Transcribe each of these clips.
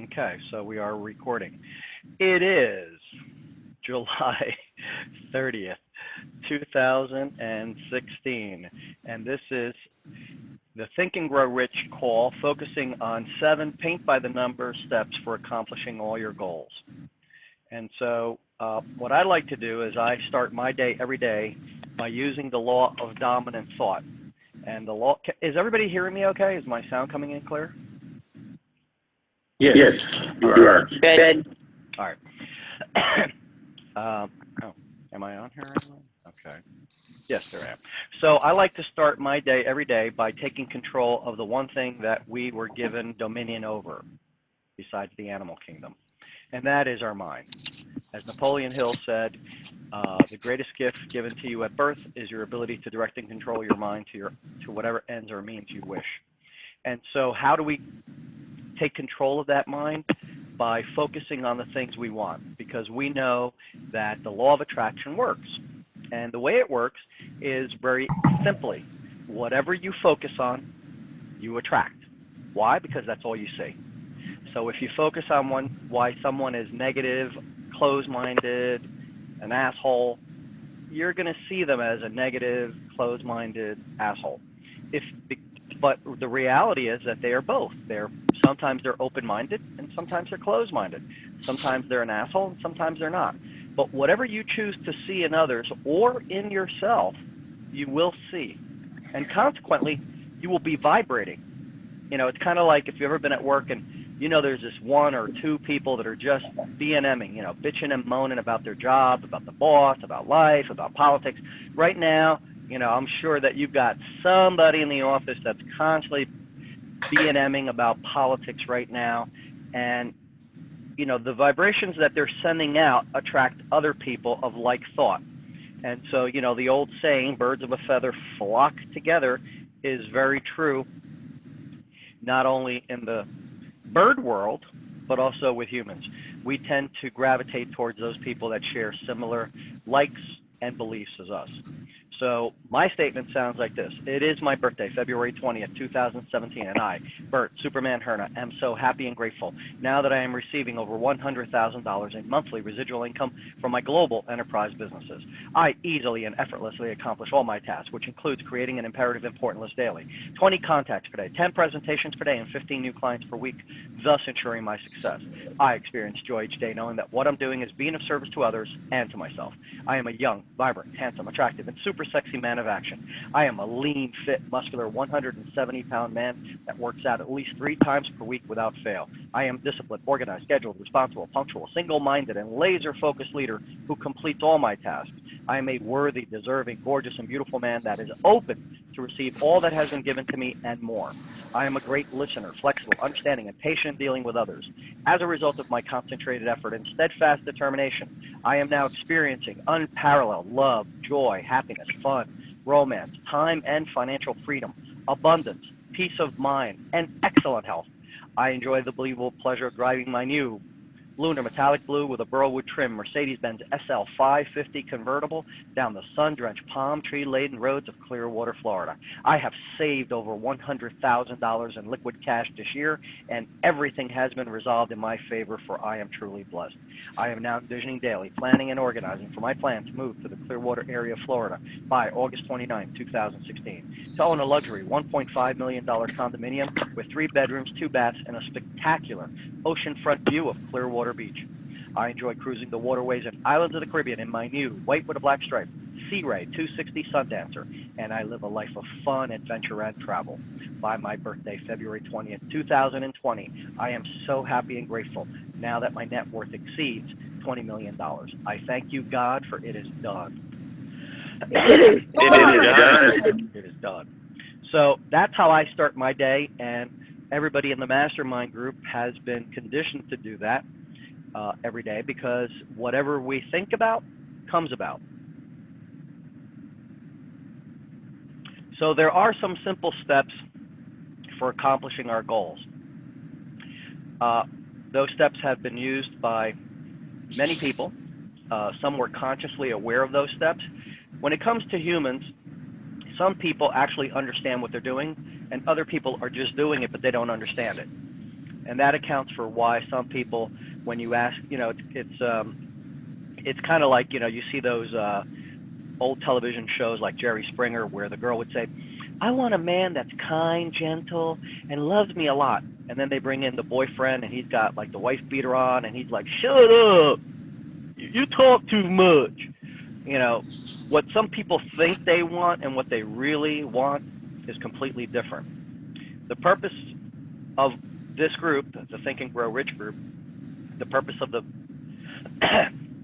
Okay, so we are recording. It is July 30th, 2016, and this is the Think and Grow Rich call focusing on 7 paint by the number steps for accomplishing all your goals. And so what I like to do is I start my day every day by using the law of dominant thought. And the law, is everybody hearing me okay? Is my sound coming in clear? Yes, you are. Good. All right. Oh, am I on here anymore? Okay. Yes, there I am. So I like to start my day every day by taking control of the one thing that we were given dominion over, besides the animal kingdom, and that is our mind. As Napoleon Hill said, the greatest gift given to you at birth is your ability to direct and control your mind to whatever ends or means you wish. And so how do we take control of that mind? By focusing on the things we want, because we know that the law of attraction works. And the way it works is very simply, whatever you focus on, you attract. Why? Because that's all you see. So if you focus on why someone is negative, closed-minded, an asshole, you're going to see them as a negative, closed-minded asshole. But the reality is that they are both. Sometimes they're open-minded and sometimes they're closed-minded. Sometimes they're an asshole and sometimes they're not. But whatever you choose to see in others or in yourself, you will see. And consequently, you will be vibrating. You know, it's kind of like if you've ever been at work and there's this one or two people that are just B&Ming, bitching and moaning about their job, about the boss, about life, about politics. Right now, I'm sure that you've got somebody in the office that's constantly B&Ming about politics right now. And, the vibrations that they're sending out attract other people of like thought. And so, the old saying, birds of a feather flock together, is very true, not only in the bird world, but also with humans. We tend to gravitate towards those people that share similar likes and beliefs as us. So my statement sounds like this. It is my birthday, February 20th, 2017, and I, Bert, Superman Herna, am so happy and grateful now that I am receiving over $100,000 in monthly residual income from my global enterprise businesses. I easily and effortlessly accomplish all my tasks, which includes creating an imperative important list daily, 20 contacts per day, 10 presentations per day, and 15 new clients per week, thus ensuring my success. I experience joy each day knowing that what I'm doing is being of service to others and to myself. I am a young, vibrant, handsome, attractive, and super sexy man of action. I am a lean, fit, muscular, 170-pound man that works out at least 3 times per week without fail. I am disciplined, organized, scheduled, responsible, punctual, single-minded, and laser-focused leader who completes all my tasks. I am a worthy, deserving, gorgeous, and beautiful man that is open to receive all that has been given to me and more. I am a great listener, flexible, understanding, and patient in dealing with others. As a result of my concentrated effort and steadfast determination, I am now experiencing unparalleled love, joy, happiness, fun, romance, time and financial freedom, abundance, peace of mind, and excellent health. I enjoy the believable pleasure of driving my new lunar metallic blue with a burlwood trim Mercedes-Benz SL 550 convertible down the sun-drenched, palm tree-laden roads of Clearwater, Florida. I have saved over $100,000 in liquid cash this year, and everything has been resolved in my favor, for I am truly blessed. I am now envisioning daily, planning and organizing for my plan to move to the Clearwater area of Florida by August 29, 2016, to own a luxury $1.5 million condominium with 3 bedrooms, 2 baths, and a spectacular oceanfront view of Clearwater Beach. I enjoy cruising the waterways and islands of the Caribbean in my new white with a black stripe Sea Ray 260 Sundancer, and I live a life of fun, adventure, and travel. By my birthday, February 20th, 2020, I am so happy and grateful now that my net worth exceeds $20 million. I thank you, God, for it is done. It is done. It is done. So that's how I start my day, and everybody in the mastermind group has been conditioned to do that every day, because whatever we think about comes about. So there are some simple steps for accomplishing our goals. Those steps have been used by many people. Some were consciously aware of those steps. When it comes to humans, some people actually understand what they're doing, and other people are just doing it, but they don't understand it. And that accounts for why some people, when you ask, it's kind of like, you see those old television shows like Jerry Springer where the girl would say, I want a man that's kind, gentle, and loves me a lot. And then they bring in the boyfriend, and he's got like the wife beater on, and he's like, shut up, you talk too much. What some people think they want and what they really want is completely different. The purpose of this group, the Think and Grow Rich group, the purpose of the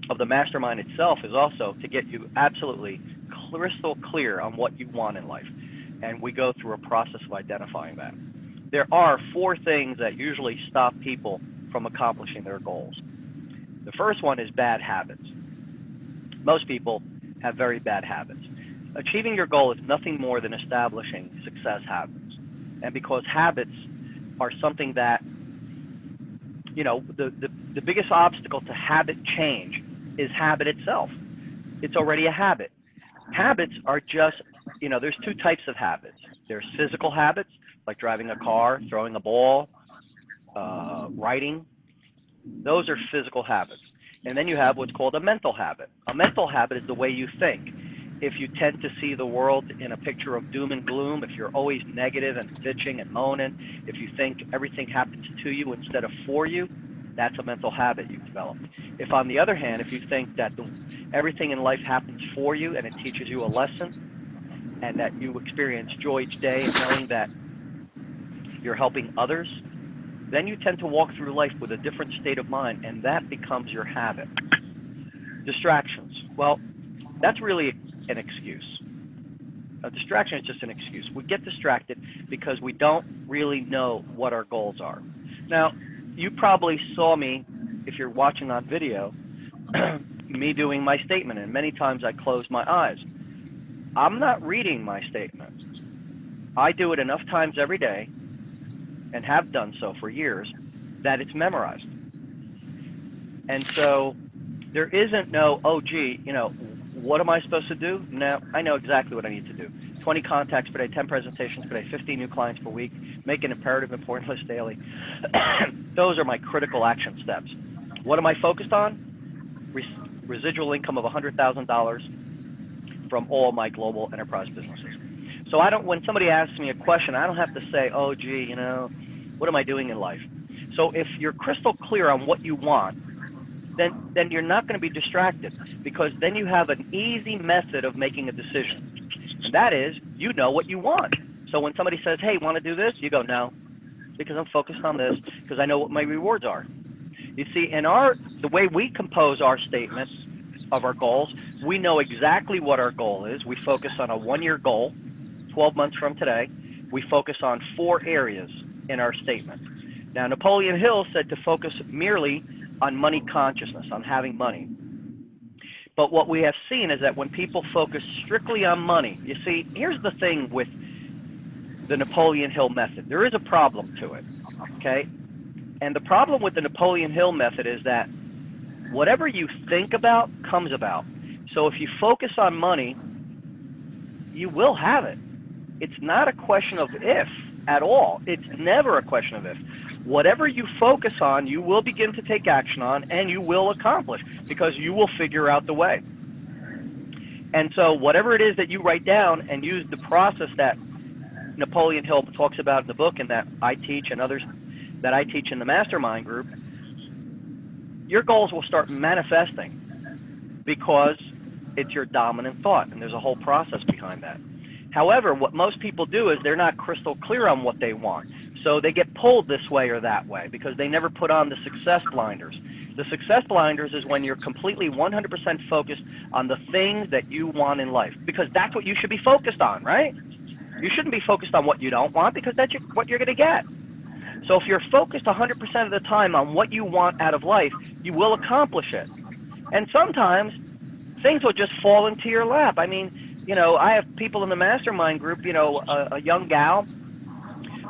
of the mastermind itself is also to get you absolutely crystal clear on what you want in life. And we go through a process of identifying that. There are 4 things that usually stop people from accomplishing their goals. The first one is bad habits. Most people have very bad habits. Achieving your goal is nothing more than establishing success habits. And because habits are something that, the biggest obstacle to habit change is habit itself. It's already a habit. Habits are just, there's 2 types of habits. There's physical habits, like driving a car, throwing a ball, writing. Those are physical habits. And then you have what's called a mental habit. A mental habit is the way you think. If you tend to see the world in a picture of doom and gloom, if you're always negative and bitching and moaning, if you think everything happens to you instead of for you, that's a mental habit you've developed. If on the other hand, if you think that everything in life happens for you and it teaches you a lesson and that you experience joy each day and knowing that you're helping others, then you tend to walk through life with a different state of mind, and that becomes your habit. Distractions. Well, that's really an excuse. A distraction is just an excuse. We get distracted because we don't really know what our goals are. Now, you probably saw me, if you're watching on video, me doing my statement, and many times I close my eyes. I'm not reading my statement. I do it enough times every day, and have done so for years, that it's memorized. And so there isn't no, what am I supposed to do? No, I know exactly what I need to do. 20 contacts per day, 10 presentations per day, 15 new clients per week, make an imperative important list daily. Those are my critical action steps. What am I focused on? Residual income of $100,000 from all my global enterprise businesses. So when somebody asks me a question, I don't have to say, what am I doing in life? So if you're crystal clear on what you want, then you're not going to be distracted, because then you have an easy method of making a decision. And that is, you know what you want. So when somebody says, hey, want to do this? You go, no, because I'm focused on this, because I know what my rewards are. You see, the way we compose our statements of our goals, we know exactly what our goal is. We focus on a 1-year goal, 12 months from today. We focus on 4 areas in our statement. Now, Napoleon Hill said to focus merely on money consciousness, on having money. But what we have seen is that when people focus strictly on money, you see, here's the thing with the Napoleon Hill method. There is a problem to it, okay? And the problem with the Napoleon Hill method is that whatever you think about comes about. So if you focus on money, you will have it. It's not a question of if at all. It's never a question of if. Whatever you focus on, you will begin to take action on, and you will accomplish, because you will figure out the way. And so whatever it is that you write down and use the process that Napoleon Hill talks about in the book and that I teach and others that I teach in the mastermind group, your goals will start manifesting because it's your dominant thought, and there's a whole process behind that. However, what most people do is they're not crystal clear on what they want. So they get pulled this way or that way because they never put on the success blinders. The success blinders is when you're completely 100% focused on the things that you want in life, because that's what you should be focused on, right? You shouldn't be focused on what you don't want, because that's what you're going to get. So if you're focused 100% of the time on what you want out of life, you will accomplish it. And sometimes things will just fall into your lap. I mean, I have people in the mastermind group, a young gal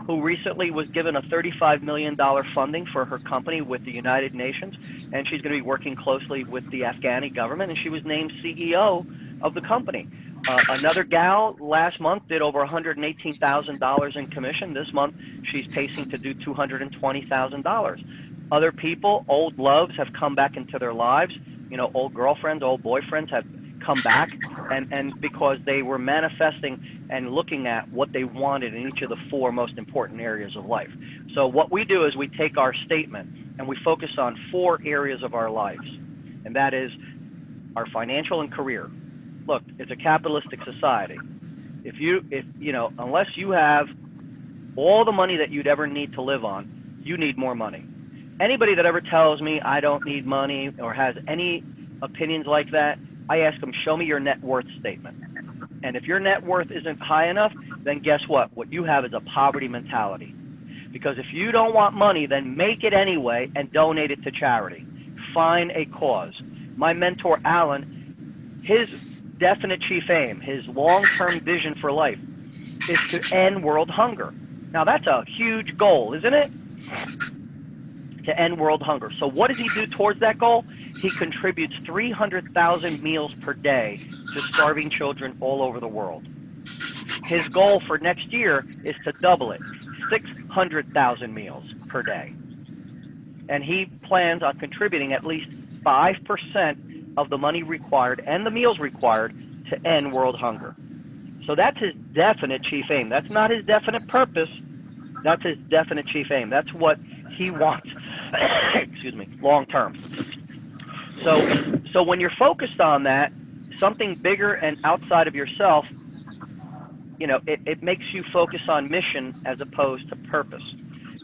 who recently was given a $35 million funding for her company with the United Nations, and she's going to be working closely with the Afghani government, and she was named CEO of the company. Another gal last month did over $118,000 in commission. This month, she's pacing to do $220,000. Other people, old loves, have come back into their lives. You know, old girlfriends, old boyfriends have come back, and because they were manifesting and looking at what they wanted in each of the 4 most important areas of life. So what we do is we take our statement and we focus on 4 areas of our lives, and that is our financial and career. Look, it's a capitalistic society. If you know, unless you have all the money that you'd ever need to live on, you need more money. Anybody that ever tells me I don't need money or has any opinions like that, I ask them, show me your net worth statement. And if your net worth isn't high enough, then guess what? What you have is a poverty mentality. Because if you don't want money, then make it anyway and donate it to charity. Find a cause. My mentor, Alan, his definite chief aim, his long-term vision for life is to end world hunger. Now, that's a huge goal, isn't it? To end world hunger. So what does he do towards that goal? He contributes 300,000 meals per day to starving children all over the world. His goal for next year is to double it, 600,000 meals per day. And he plans on contributing at least 5% of the money required and the meals required to end world hunger. So that's his definite chief aim. That's not his definite purpose. That's his definite chief aim. That's what he wants, excuse me, long term. So when you're focused on that, something bigger and outside of yourself, you know, it makes you focus on mission as opposed to purpose.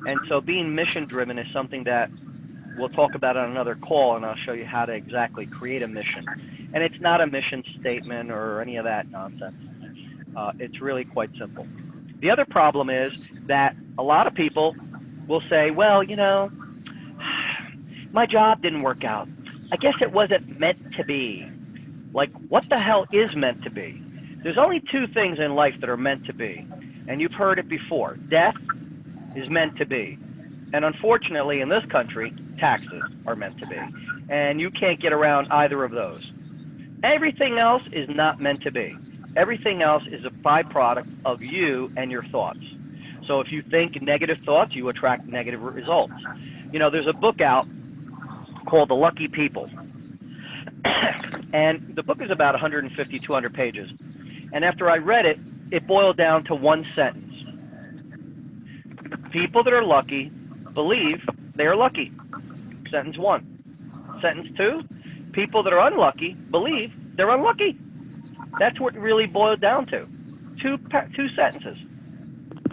And so being mission driven is something that we'll talk about on another call, and I'll show you how to exactly create a mission. And it's not a mission statement or any of that nonsense. It's really quite simple. The other problem is that a lot of people will say, well, you know, my job didn't work out. I guess it wasn't meant to be. Like, what the hell is meant to be? There's only 2 things in life that are meant to be, and you've heard it before. Death is meant to be, and unfortunately in this country, taxes are meant to be, and you can't get around either of those. Everything else is not meant to be. Everything else is a byproduct of you and your thoughts. So if you think negative thoughts, you attract negative results. You know, there's a book out called The Lucky People. And the book is about 150, 200 pages. And after I read it, it boiled down to one sentence. People that are lucky believe they are lucky. Sentence 1. Sentence 2, people that are unlucky believe they're unlucky. That's what it really boiled down to. Two sentences.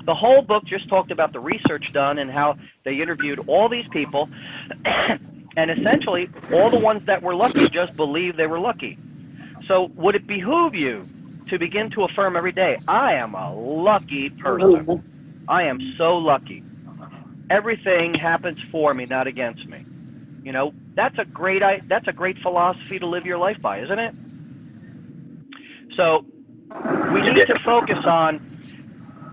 The whole book just talked about the research done and how they interviewed all these people, and essentially all the ones that were lucky just believed they were lucky. So would it behoove you to begin to affirm every day, I am a lucky person. I am so lucky. Everything happens for me, not against me. You know, that's a great philosophy to live your life by, isn't it? So we need to focus on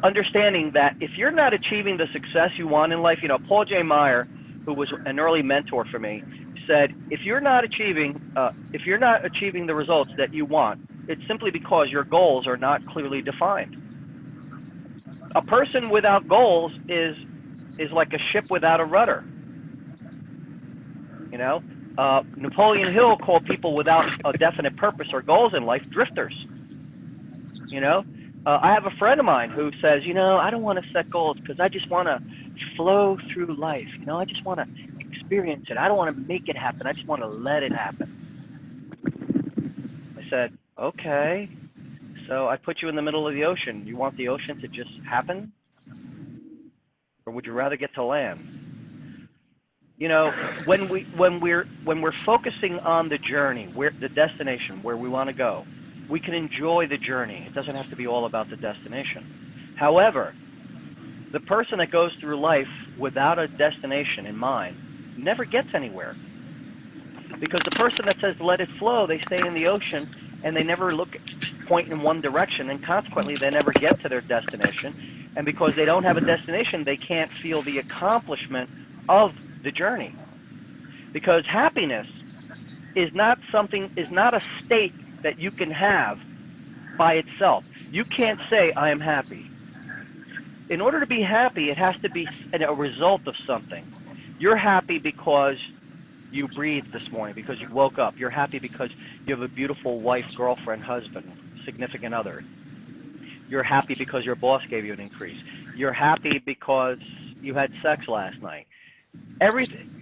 understanding that if you're not achieving the success you want in life, you know, Paul J. Meyer, who was an early mentor for me, said, if you're not achieving the results that you want, it's simply because your goals are not clearly defined. A person without goals is like a ship without a rudder. You know, Napoleon Hill called people without a definite purpose or goals in life drifters. You know, I have a friend of mine who says, you know, I don't want to set goals because I just want to flow through life. You know, I just want to experience it. I don't want to make it happen. I just want to let it happen. I said, okay. So I put you in the middle of the ocean. You want the ocean to just happen? Or would you rather get to land? You know, when we're focusing on the journey, the destination, where we want to go, we can enjoy the journey. It doesn't have to be all about the destination. However, the person that goes through life without a destination in mind never gets anywhere. Because the person that says let it flow, they stay in the ocean and they never point in one direction, and consequently they never get to their destination. And because they don't have a destination, they can't feel the accomplishment of the journey. Because happiness is not a state that you can have by itself. You can't say, I am happy. In order to be happy, it has to be a result of something. You're happy because you breathed this morning, because you woke up. You're happy because you have a beautiful wife, girlfriend, husband, significant other. You're happy because your boss gave you an increase. You're happy because you had sex last night.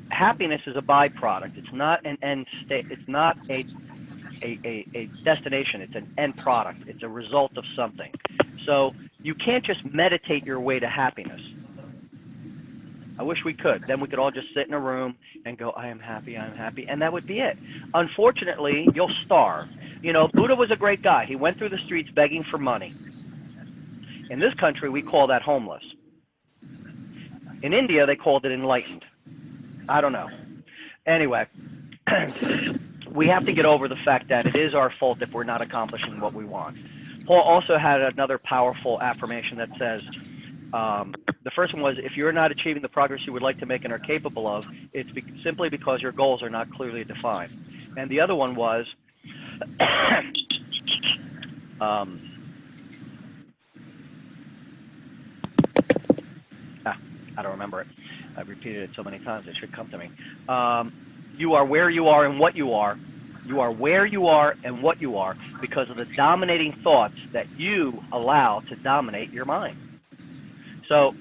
Happiness is a byproduct. It's not an end state. It's not a destination. It's an end product. It's a result of something. So you can't just meditate your way to happiness. I wish we could. Then we could all just sit in a room and go, I am happy, and that would be it. Unfortunately, you'll starve. You know, Buddha was a great guy. He went through the streets begging for money. In this country, we call that homeless. In India, they called it enlightened. I don't know. Anyway, we have to get over the fact that it is our fault if we're not accomplishing what we want. Paul also had another powerful affirmation that says, the first one was, if you're not achieving the progress you would like to make and are capable of, it's simply because your goals are not clearly defined. And the other one was, I don't remember it. I've repeated it so many times, it should come to me. You are where you are and what you are. You are where you are and what you are because of the dominating thoughts that you allow to dominate your mind. So,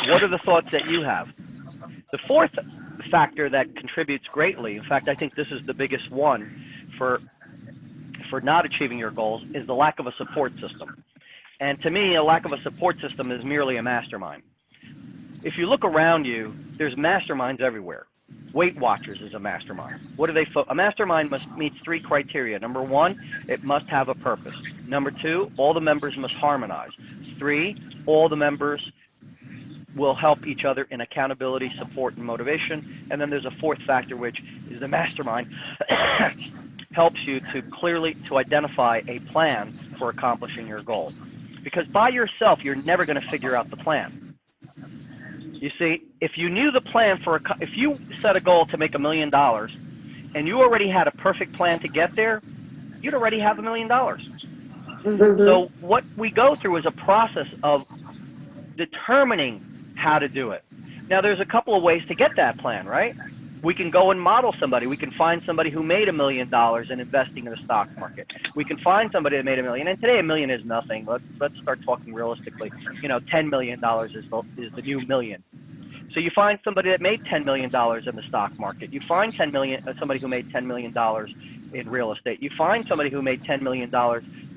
what are the thoughts that you have? The fourth factor that contributes greatly, in fact, I think this is the biggest one for not achieving your goals, is the lack of a support system. And to me, a lack of a support system is merely a mastermind. If you look around you, there's masterminds everywhere. Weight Watchers is a mastermind. What do they? A mastermind must meet 3 criteria. Number 1, it must have a purpose. Number 2, all the members must harmonize. 3, all the members will help each other in accountability, support, and motivation. And then there's a 4th factor, which is the mastermind helps you to identify a plan for accomplishing your goal. Because by yourself, you're never going to figure out the plan. You see, if you knew the plan if you set a goal to make $1 million and you already had a perfect plan to get there, you'd already have $1 million. So what we go through is a process of determining how to do it. Now, there's a couple of ways to get that plan, right? We can go and model somebody. We can find somebody who made $1 million in investing in the stock market. We can find somebody that made $1 million, and today $1 million is nothing. Let's start talking realistically. You know, $10 million is the new million. So you find somebody that made $10 million in the stock market. You find somebody who made $10 million in real estate. You find somebody who made $10 million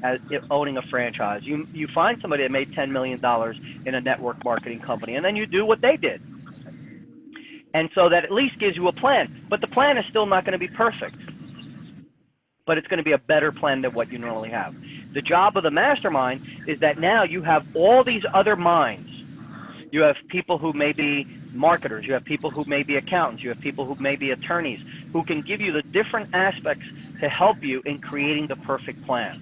as owning a franchise. You find somebody that made $10 million in a network marketing company, and then you do what they did. And so that at least gives you a plan. But the plan is still not going to be perfect. But it's going to be a better plan than what you normally have. The job of the mastermind is that now you have all these other minds. You have people who may be marketers. You have people who may be accountants. You have people who may be attorneys who can give you the different aspects to help you in creating the perfect plan.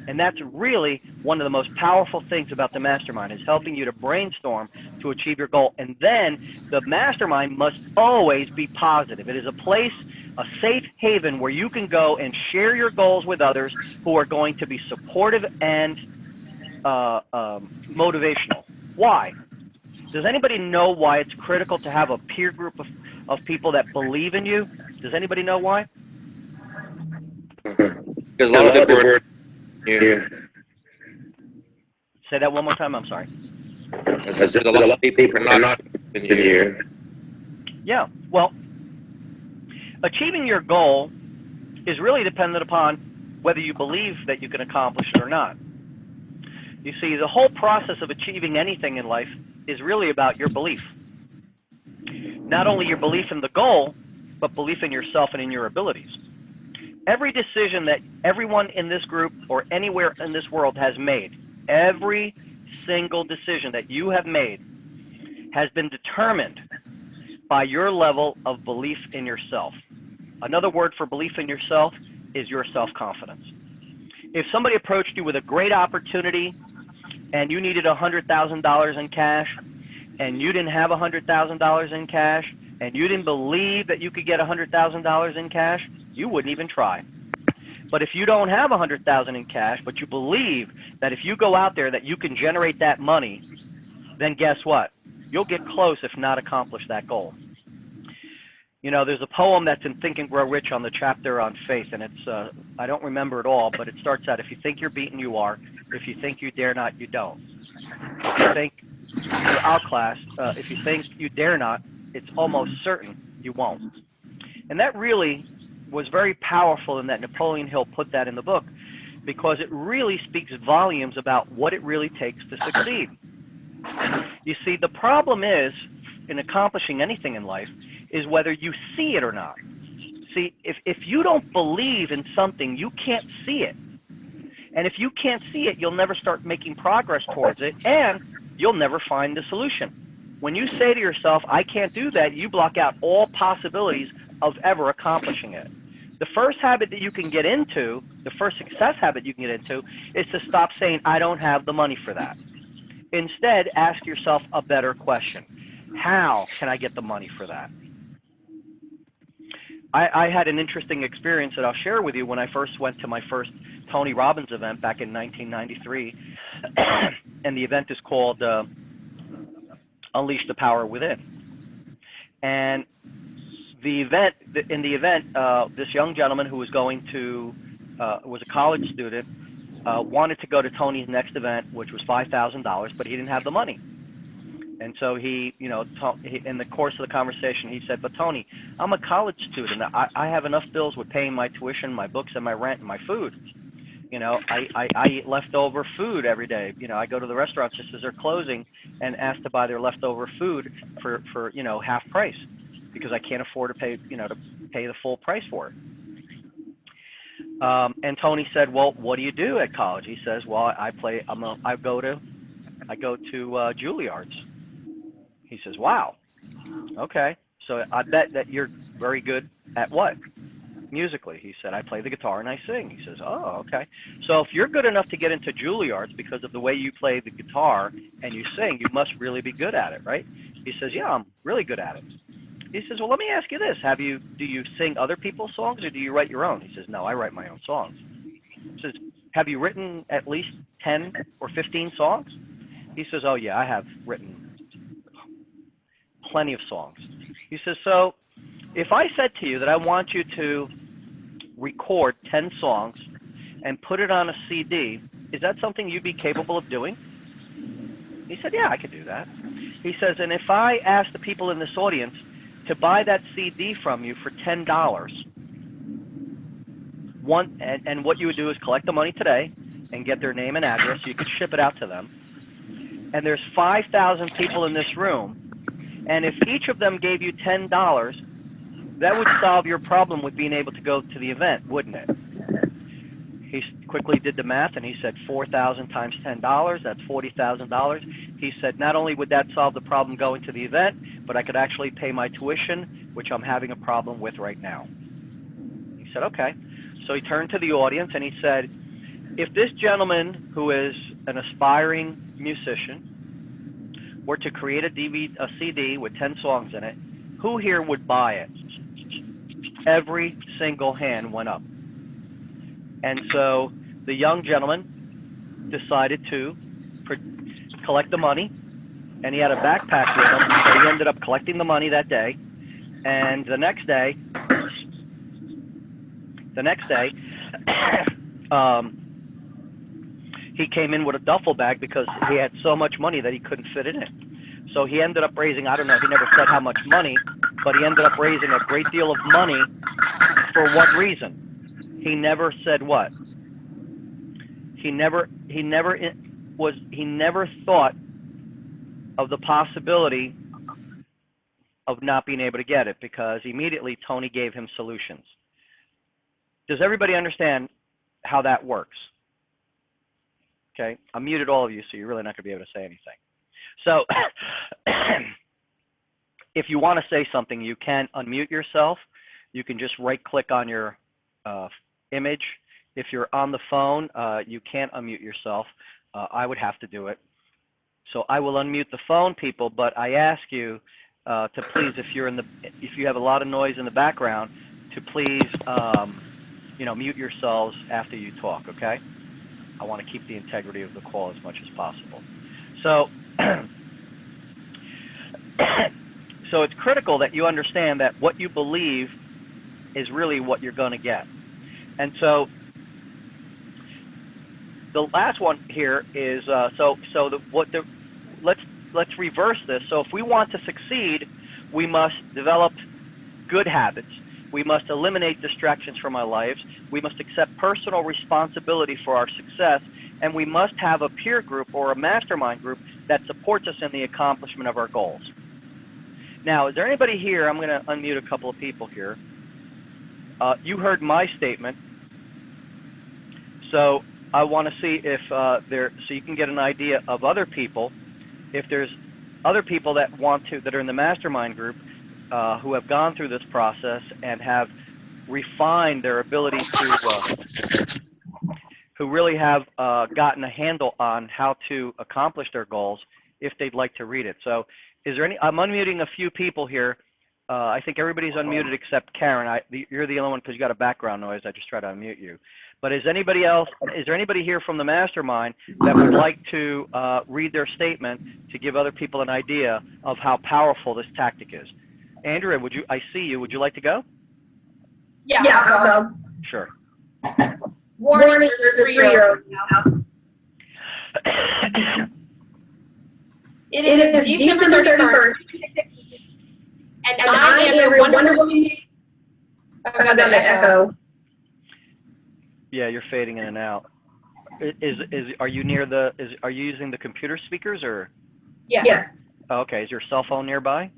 And that's really one of the most powerful things about the mastermind, is helping you to brainstorm to achieve your goal. And then the mastermind must always be positive. It is a place, a safe haven where you can go and share your goals with others who are going to be supportive and motivational. Why? Does anybody know why it's critical to have a peer group of people that believe in you? Does anybody know why? Because a lot of the yeah. Say that one more time. I'm sorry. There's a lot of people are not in here. Yeah. Well, achieving your goal is really dependent upon whether you believe that you can accomplish it or not. You see, the whole process of achieving anything in life is really about your belief. Not only your belief in the goal, but belief in yourself and in your abilities. Every decision that everyone in this group or anywhere in this world has made, every single decision that you have made has been determined by your level of belief in yourself. Another word for belief in yourself is your self-confidence. If somebody approached you with a great opportunity and you needed $100,000 in cash and you didn't have $100,000 in cash and you didn't believe that you could get $100,000 in cash, you wouldn't even try. But if you don't have 100,000 in cash, but you believe that if you go out there that you can generate that money, then guess what? You'll get close, if not accomplish that goal. You know, there's a poem that's in Think and Grow Rich on the chapter on faith, and it's, I don't remember it all, but it starts out, if you think you're beaten, you are. If you think you dare not, you don't. If you think you're outclassed, if you think you dare not, it's almost certain you won't. And that really was very powerful in that Napoleon Hill put that in the book, because it really speaks volumes about what it really takes to succeed. You see, the problem is, in accomplishing anything in life, is whether you see it or not. See, if you don't believe in something, you can't see it. And if you can't see it, you'll never start making progress towards it, and you'll never find the solution. When you say to yourself, I can't do that, you block out all possibilities of ever accomplishing it. The first habit that you can get into, the first success habit you can get into, is to stop saying, I don't have the money for that. Instead, ask yourself a better question. How can I get the money for that? I had an interesting experience that I'll share with you when I first went to my first Tony Robbins event back in 1993. And the event is called Unleash the Power Within. And in the event, this young gentleman who was going to, was a college student, wanted to go to Tony's next event, which was $5,000, but he didn't have the money. And so he, you know, in the course of the conversation, he said, but Tony, I'm a college student. I have enough bills with paying my tuition, my books, and my rent, and my food. You know, I eat leftover food every day. You know, I go to the restaurants just as they're closing and ask to buy their leftover food for you know, half price, because I can't afford to pay, you know, to pay the full price for it. And Tony said, well, what do you do at college? He says, well, I go to Juilliard's. He says, wow, okay. So I bet that you're very good at what? Musically. He said, I play the guitar and I sing. He says, oh, okay. So if you're good enough to get into Juilliard's because of the way you play the guitar and you sing, you must really be good at it, right? He says, yeah, I'm really good at it. He says, well, let me ask you this. Do you sing other people's songs or do you write your own? He says, no, I write my own songs. He says, have you written at least 10 or 15 songs? He says, oh, yeah, I have written plenty of songs. He says, so if I said to you that I want you to record 10 songs and put it on a CD, is that something you'd be capable of doing? He said, yeah, I could do that. He says, and if I asked the people in this audience to buy that CD from you for $10, and what you would do is collect the money today and get their name and address so you could ship it out to them. And there's 5,000 people in this room, and if each of them gave you $10, that would solve your problem with being able to go to the event, wouldn't it? He quickly did the math, and he said 4,000 times $10, that's $40,000. He said not only would that solve the problem going to the event, but I could actually pay my tuition, which I'm having a problem with right now. He said, okay. So he turned to the audience, and he said, if this gentleman, who is an aspiring musician, were to create a CD with 10 songs in it, who here would buy it? Every single hand went up. And so the young gentleman decided to collect the money, and he had a backpack with him, so he ended up collecting the money that day. And the next day, he came in with a duffel bag because he had so much money that he couldn't fit it in. So he ended up raising, I don't know, he never said how much money, but he ended up raising a great deal of money. For what reason? He never said what. He never thought of the possibility of not being able to get it, because immediately Tony gave him solutions. Does everybody understand how that works? Okay, I muted all of you, so you're really not going to be able to say anything. So if you want to say something, you can unmute yourself. You can just right-click on your image. If you're on the phone, you can't unmute yourself. I would have to do it. So I will unmute the phone people, but I ask you to please, if you have a lot of noise in the background, to please mute yourselves after you talk, okay? I want to keep the integrity of the call as much as possible. So, so it's critical that you understand that what you believe is really what you're going to get. And so the last one here is let's reverse this. So if we want to succeed, we must develop good habits. We must eliminate distractions from our lives. We must accept personal responsibility for our success, and we must have a peer group or a mastermind group that supports us in the accomplishment of our goals. Now, is there anybody here? I'm going to unmute a couple of people here. You heard my statement, so I want to see if so you can get an idea of other people. If there's other people that that are in the mastermind group who have gone through this process and have refined their ability to, who really have gotten a handle on how to accomplish their goals, if they'd like to read it. So is there any, I'm unmuting a few people here. I think everybody's unmuted except Karen. You're the only one because you got a background noise. I just tried to unmute you. But is anybody else, is there anybody here from the mastermind that would like to read their statement to give other people an idea of how powerful this tactic is? Andrea, I see you. Would you like to go? Yeah, I'll go. Sure. Warning, there's a 3-year-old now. It is December 31st, and I am your wonderful. I've got the echo. Yeah, you're fading in and out. Are you near are you using the computer speakers or? Yes. Oh, okay. Is your cell phone nearby?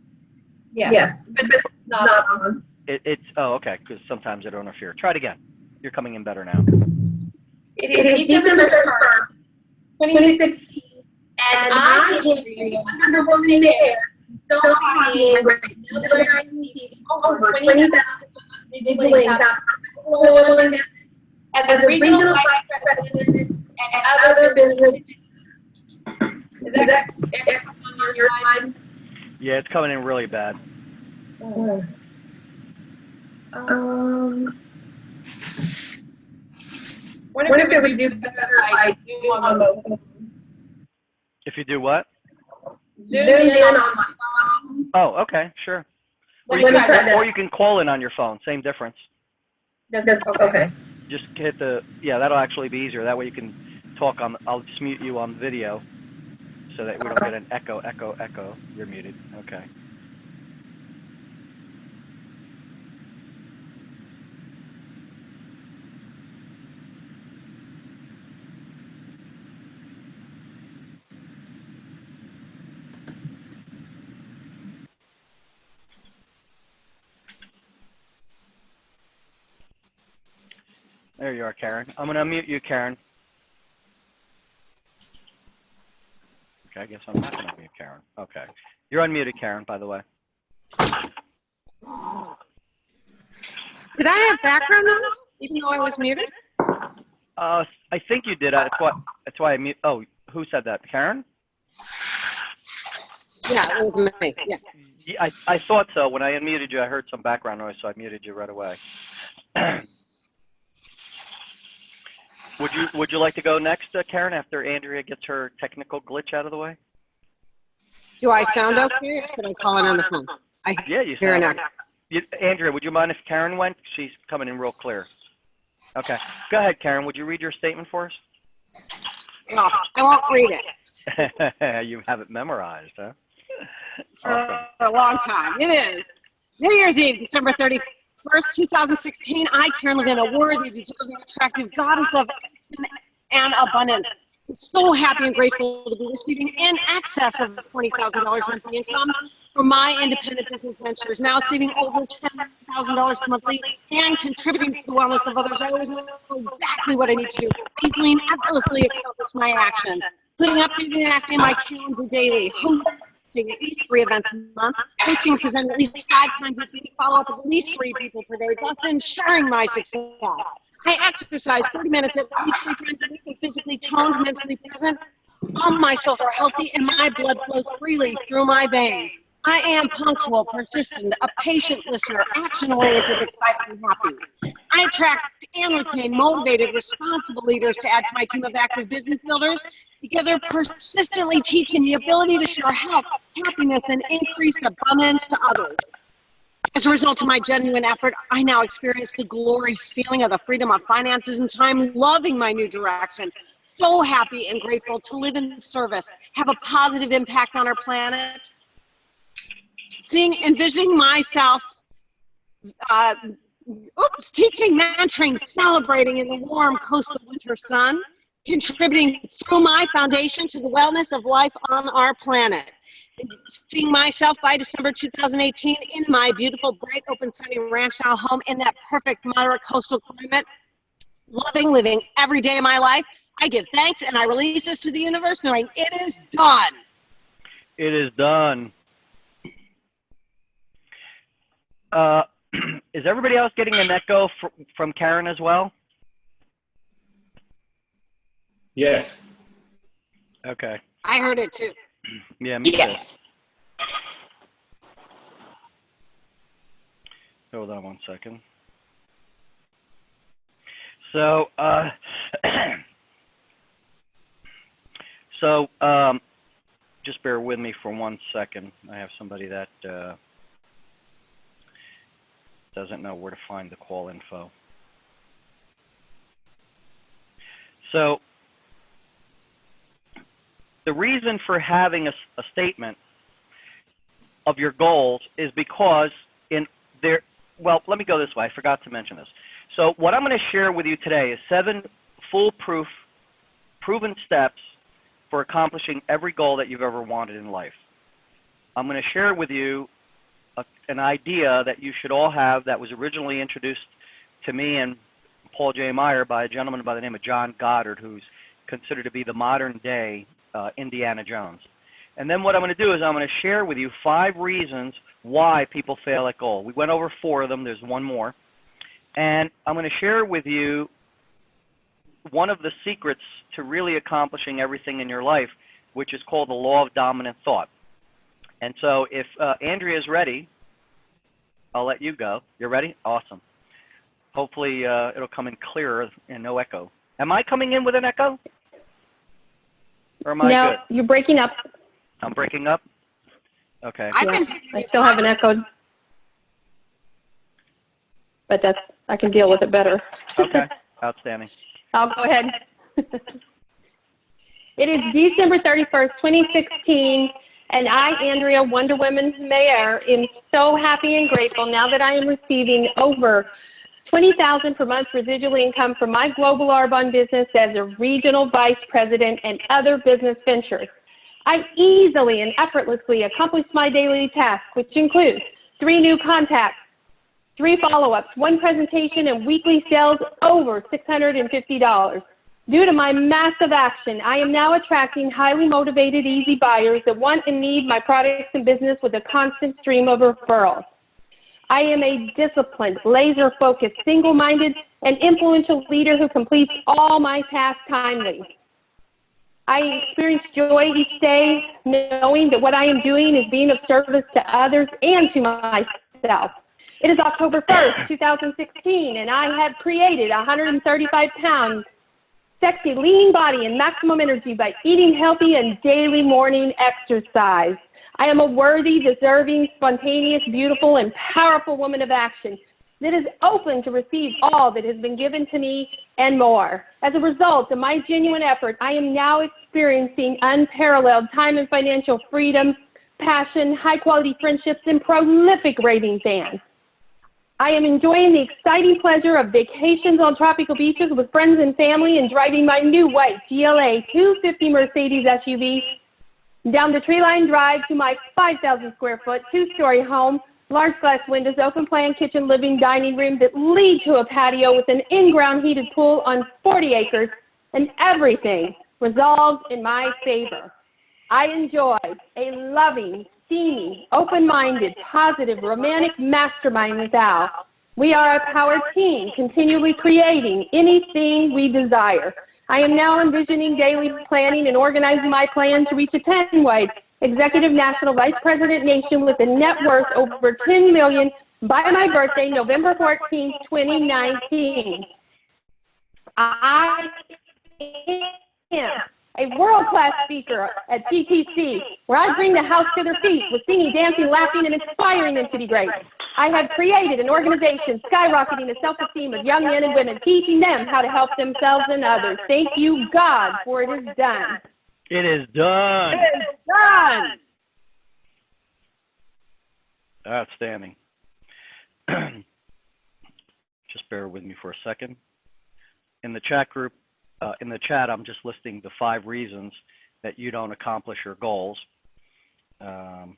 Yes. But not on. Oh, okay. Because sometimes it'll interfere. Try it again. You're coming in better now. It is December 31st, 2016, and I am your wonderful mayor. So happy and great. Now that I receive over 20,000 digital income as a regional vice president and other business. Is that on your mind? Yeah, it's coming in really bad. What if we do better by Zoom on the phone? If you do what? Zoom in on my phone. Oh, okay, sure. Or you can call in on your phone. Same difference. Okay. Just hit that'll actually be easier. That way you can talk on, I'll just mute you on video so that we don't get an echo. You're muted. Okay. There you are, Karen. I'm going to unmute you, Karen. Okay, I guess I'm not going to unmute Karen. Okay. You're unmuted, Karen, by the way. Did I have background noise, even though I was muted? I think you did. That's why I mute. Oh, who said that? Karen? Yeah, it was me. Yeah. I thought so. When I unmuted you, I heard some background noise, so I muted you right away. Would you like to go next, Karen, after Andrea gets her technical glitch out of the way? Do I sound okay, or should I call in on the phone? Yeah, you hear sound. Andrea, would you mind if Karen went? She's coming in real clear. Okay. Go ahead, Karen. Would you read your statement for us? No, I won't read it. You have it memorized, huh? For a long time. It is. New Year's Eve, December 31st, 2016. I, Karen Levin, a worthy, deserving, attractive goddess of and abundance. I'm so happy and grateful to be receiving in excess of $20,000 monthly income from my independent business ventures, now saving over $10,000 monthly and contributing to the wellness of others. I always know exactly what I need to do, easily and effortlessly accomplish my actions, putting up and acting my calendar daily, hosting at least 3 events a month, hosting and presenting at least 5 times a week, follow up with at least 3 people per day, thus ensuring my success. I exercise 30 minutes at least 3 times a week and physically toned, mentally present. All my cells are healthy and my blood flows freely through my veins. I am punctual, persistent, a patient listener, action-oriented, excited, and happy. I attract and retain motivated, responsible leaders to add to my team of active business builders, together persistently teaching the ability to share health, happiness, and increased abundance to others. As a result of my genuine effort, I now experience the glorious feeling of the freedom of finances and time, loving my new direction. So happy and grateful to live in service, have a positive impact on our planet. Envisioning myself, teaching, mentoring, celebrating in the warm coastal winter sun, contributing through my foundation to the wellness of life on our planet. Seeing myself by December 2018 in my beautiful, bright, open, sunny ranch style home in that perfect, moderate coastal climate, loving, living every day of my life. I give thanks and I release this to the universe knowing it is done. It is done. Is everybody else getting an echo from Karen as well? Yes. Okay. I heard it too. Yeah, me too. Hold on one second. So, just bear with me for 1 second. I have somebody that doesn't know where to find the call info. So, the reason for having a statement of your goals is because well, let me go this way. I forgot to mention this. So what I'm going to share with you today is 7 foolproof, proven steps for accomplishing every goal that you've ever wanted in life. I'm going to share with you an idea that you should all have that was originally introduced to me and Paul J. Meyer by a gentleman by the name of John Goddard, who's considered to be the modern day Indiana Jones. And then what I'm going to do is I'm going to share with you 5 reasons why people fail at goal. We went over 4 of them. There's one more. And I'm going to share with you one of the secrets to really accomplishing everything in your life, which is called the law of dominant thought. And so if Andrea is ready, I'll let you go. You're ready? Awesome. Hopefully it'll come in clearer and no echo. Am I coming in with an echo? Or am I no, good? You're breaking up. I'm breaking up? Okay. Yeah, I still have an echo. But I can deal with it better. Okay. Outstanding. I'll go ahead. It is December 31st, 2016, and I, Andrea, Wonder Woman Mayor, am so happy and grateful now that I am receiving over $20,000 per month residual income from my global Arbonne business as a regional vice president and other business ventures. I easily and effortlessly accomplish my daily tasks, which includes 3 new contacts, 3 follow-ups, 1 presentation, and weekly sales over $650. Due to my massive action, I am now attracting highly motivated, easy buyers that want and need my products and business with a constant stream of referrals. I am a disciplined, laser-focused, single-minded, and influential leader who completes all my tasks timely. I experience joy each day knowing that what I am doing is being of service to others and to myself. It is October 1st, 2016, and I have created a 135-pound, sexy, lean body and maximum energy by eating healthy and daily morning exercise. I am a worthy, deserving, spontaneous, beautiful, and powerful woman of action that is open to receive all that has been given to me and more. As a result of my genuine effort, I am now experiencing unparalleled time and financial freedom, passion, high-quality friendships, and prolific raving fans. I am enjoying the exciting pleasure of vacations on tropical beaches with friends and family and driving my new white GLA 250 Mercedes SUV down the tree-lined drive to my 5,000 square foot, 2-story home, large glass windows, open plan kitchen, living, dining room that lead to a patio with an in-ground heated pool on 40 acres, and everything resolved in my favor. I enjoy a loving, steamy, open-minded, positive, romantic mastermind with Al. We are a power team, continually creating anything we desire. I am now envisioning daily planning and organizing my plan to reach a 10-wide, Executive National Vice President Nation with a net worth over 10 million by my birthday, November 14, 2019. I am a world-class speaker at GTC, where I bring the house to their feet with singing, dancing, laughing, and inspiring them to be great. I have created an organization skyrocketing the self-esteem of young men and women, teaching them how to help themselves and others. Thank you, God, for it is done. It is done. It is done. Outstanding. Just bear with me for a second. In the chat group, in the chat, I'm just listing the 5 reasons that you don't accomplish your goals. And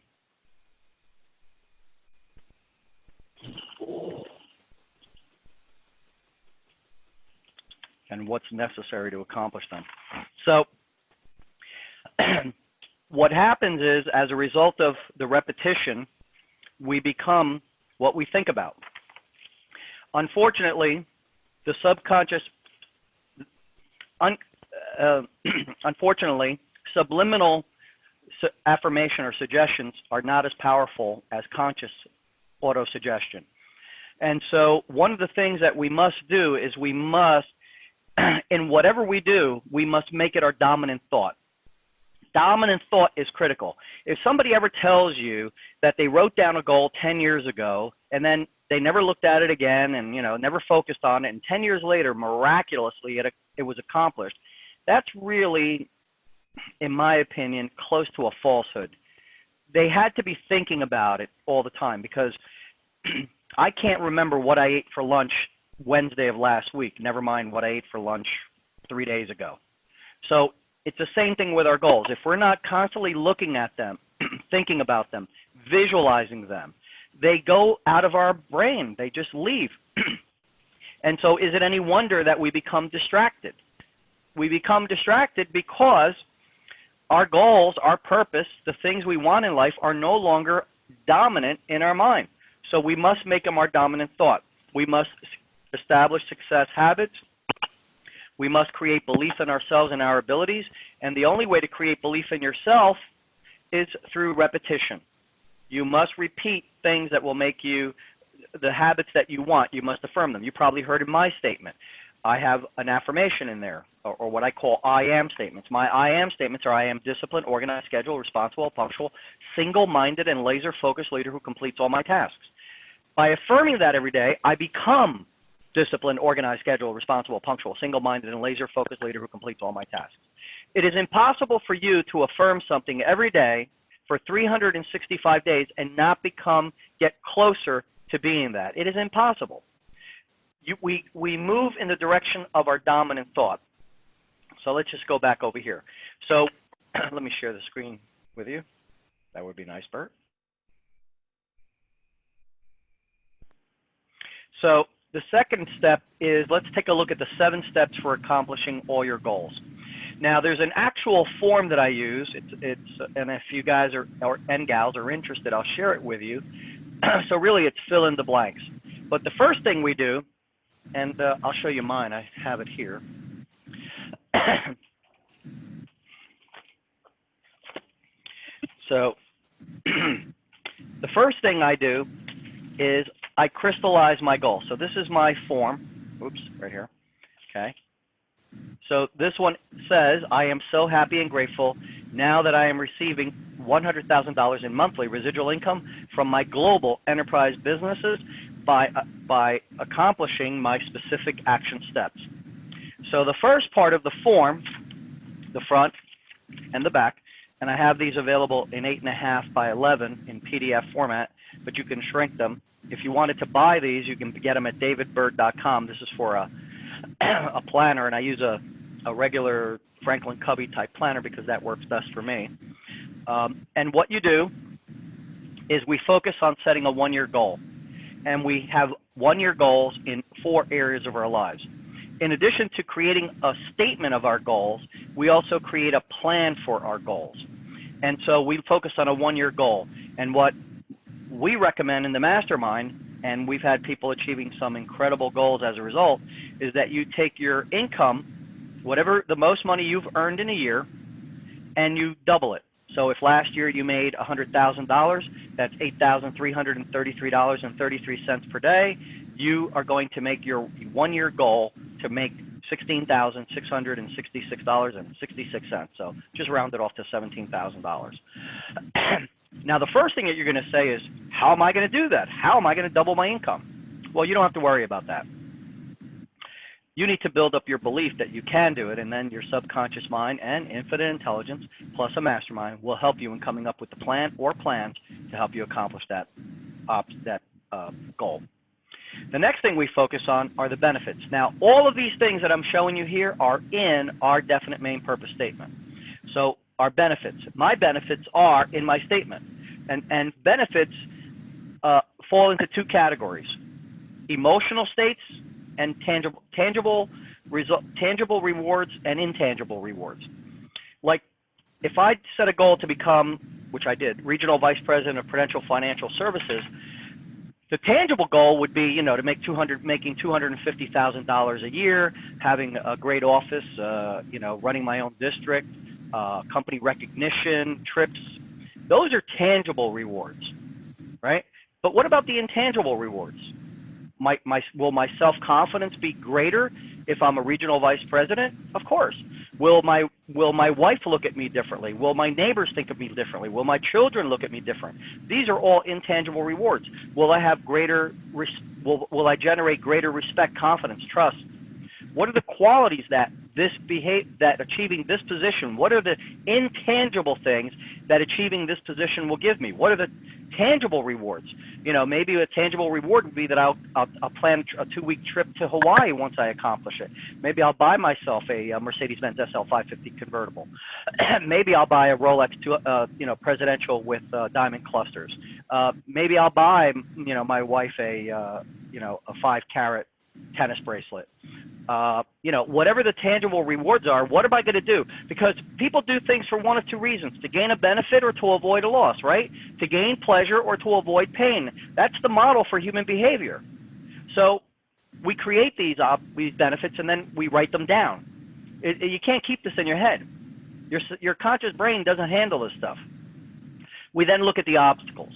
what's necessary to accomplish them. So what happens is, as a result of the repetition, we become what we think about. Unfortunately, the subconscious, unfortunately, subliminal affirmation or suggestions are not as powerful as conscious auto-suggestion. And so one of the things that we must do is we must, in whatever we do, we must make it our dominant thought. Dominant thought is critical. If somebody ever tells you that they wrote down a goal 10 years ago and then they never looked at it again and, you know, never focused on it, and 10 years later, miraculously, it was accomplished, that's really, in my opinion, close to a falsehood. They had to be thinking about it all the time, because I can't remember what I ate for lunch Wednesday of last week, never mind what I ate for lunch 3 days ago. So it's the same thing with our goals. If we're not constantly looking at them, thinking about them, visualizing them, they go out of our brain. They just leave. And so is it any wonder that we become distracted? We become distracted because our goals, our purpose, the things we want in life are no longer dominant in our mind. So we must make them our dominant thought. We must establish success habits. We must create belief in ourselves and our abilities. And the only way to create belief in yourself is through repetition. You must repeat things that will make you, the habits that you want, you must affirm them. You probably heard in my statement, I have an affirmation in there, or what I call I am statements. My I am statements are: I am disciplined, organized, scheduled, responsible, punctual, single-minded, and laser-focused leader who completes all my tasks. By affirming that every day, I become disciplined, organized, scheduled, responsible, punctual, single-minded, and laser-focused leader who completes all my tasks. It is impossible for you to affirm something every day for 365 days and not get closer to being that. It is impossible. We move in the direction of our dominant thought. So let's just go back over here. So let me share the screen with you. That would be nice, Bert. So the second step is, let's take a look at the 7 steps for accomplishing all your goals. Now, there's an actual form that I use. And if you guys and gals are interested, I'll share it with you. So really, it's fill in the blanks. But the first thing we do, and I'll show you mine. I have it here. So the first thing I do is I crystallize my goal. So this is my form. Oops, right here. Okay. So this one says, I am so happy and grateful now that I am receiving $100,000 in monthly residual income from my global enterprise businesses by accomplishing my specific action steps. So the first part of the form, the front and the back, and I have these available in 8.5 by 11 in PDF format, but you can shrink them. If you wanted to buy these, you can get them at davidbert.com. This is for a planner, and I use a regular Franklin Covey type planner because that works best for me. And what you do is we focus on setting a 1-year goal. And we have 1-year goals in 4 areas of our lives. In addition to creating a statement of our goals, we also create a plan for our goals. And so we focus on a 1-year goal. And what we recommend in the mastermind, and we've had people achieving some incredible goals as a result, is that you take your income, whatever the most money you've earned in a year, and you double it. So if last year you made $100,000, that's $8,333.33 per day. You are going to make your 1 year goal to make $16,666.66. So just round it off to $17,000. Now, the first thing that you're going to say is, how am I going to do that? How am I going to double my income? Well, you don't have to worry about that. You need to build up your belief that you can do it, and then your subconscious mind and infinite intelligence plus a mastermind will help you in coming up with the plan or plans to help you accomplish that goal. The next thing we focus on are the benefits. Now, all of these things that I'm showing you here are in our definite main purpose statement. So our benefits, my benefits are in my statement. And benefits fall into two categories: emotional states and tangible rewards and intangible rewards. Like if I set a goal to become, which I did, Regional Vice President of Prudential Financial Services, the tangible goal would be, you know, to make making $250,000 a year, having a great office, you know, running my own district, company recognition, trips. Those are tangible rewards, right? But what about the intangible rewards? Will my self-confidence be greater if I'm a regional vice president? Of course. Will my wife look at me differently? Will my neighbors think of me differently? Will my children look at me different? These are all intangible rewards. Will I have greater? Will I generate greater respect, confidence, trust? What are the qualities that achieving this position? What are the intangible things that achieving this position will give me? What are the tangible rewards? You know, maybe a tangible reward would be that I'll plan a 2-week trip to Hawaii once I accomplish it. Maybe I'll buy myself a Mercedes-Benz SL 550 convertible. Maybe I'll buy a Rolex, you know, presidential with diamond clusters. Maybe I'll buy, you know, my wife a 5-carat tennis bracelet. You know, whatever the tangible rewards are, what am I going to do? Because people do things for one of two reasons: to gain a benefit or to avoid a loss, right? To gain pleasure or to avoid pain. That's the model for human behavior. So we create these benefits and then we write them down. You can't keep this in your head. Your conscious brain doesn't handle this stuff. We then look at the obstacles.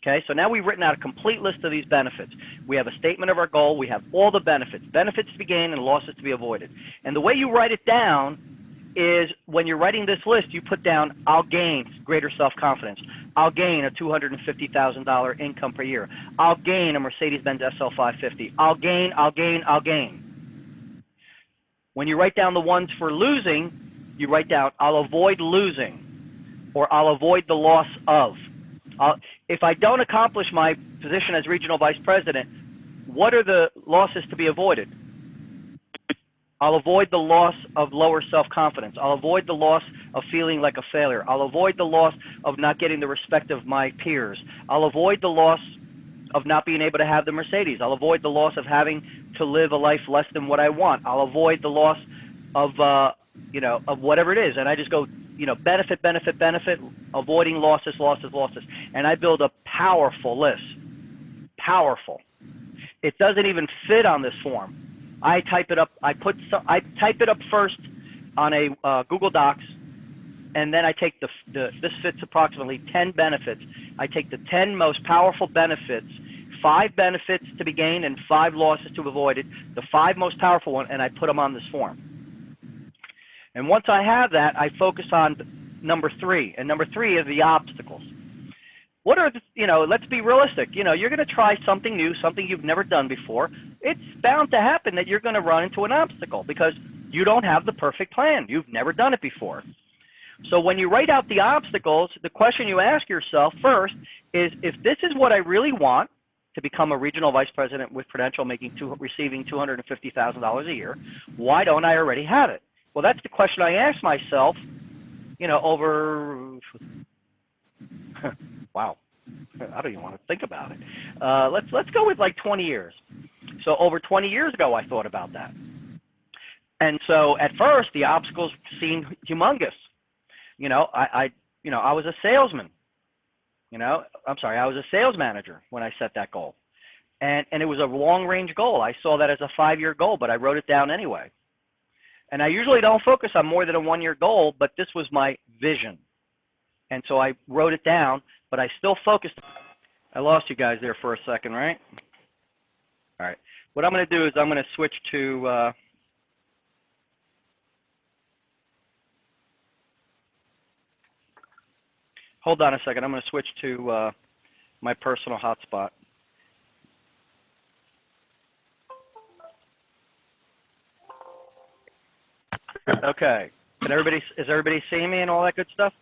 Okay, so now we've written out a complete list of these benefits. We have a statement of our goal. We have all the benefits to be gained and losses to be avoided. And the way you write it down is when you're writing this list, you put down, I'll gain greater self-confidence. I'll gain a $250,000 income per year. I'll gain a Mercedes-Benz SL 550. I'll gain. When you write down the ones for losing, you write down, I'll avoid losing, or I'll avoid the loss of. If I don't accomplish my position as regional vice president, what are the losses to be avoided? I'll avoid the loss of lower self-confidence. I'll avoid the loss of feeling like a failure. I'll avoid the loss of not getting the respect of my peers. I'll avoid the loss of not being able to have the Mercedes. I'll avoid the loss of having to live a life less than what I want. I'll avoid the loss of, you know, of whatever it is. And I just go, you know, benefit, avoiding losses. And I build a powerful list. Powerful. It doesn't even fit on this form. I type it up. I type it up first on a Google Docs, and then I take this fits approximately 10 benefits. I take the 10 most powerful benefits, 5 benefits to be gained and 5 losses to be avoided, the 5 most powerful one, and I put them on this form. And once I have that, I focus on number 3, and number 3 is the obstacles. What are the, you know, let's be realistic. You know, you're going to try something new, something you've never done before. It's bound to happen that you're going to run into an obstacle because you don't have the perfect plan. You've never done it before. So when you write out the obstacles, the question you ask yourself first is, if this is what I really want, to become a regional vice president with Prudential, receiving $250,000 a year, why don't I already have it? Well, that's the question I asked myself, you know, over, wow, I don't even want to think about it. Let's go with like 20 years. So over 20 years ago, I thought about that. And so at first, the obstacles seemed humongous. You know, I was a salesman. You know, I'm sorry, I was a sales manager when I set that goal. And it was a long-range goal. I saw that as a 5-year goal, but I wrote it down anyway. And I usually don't focus on more than a 1-year goal, but this was my vision. And so I wrote it down, but I still focused. I lost you guys there for a second, right? All right. What I'm going to do is I'm going to switch to hold on a second. I'm going to switch to my personal hotspot. Okay. Is everybody seeing me and all that good stuff?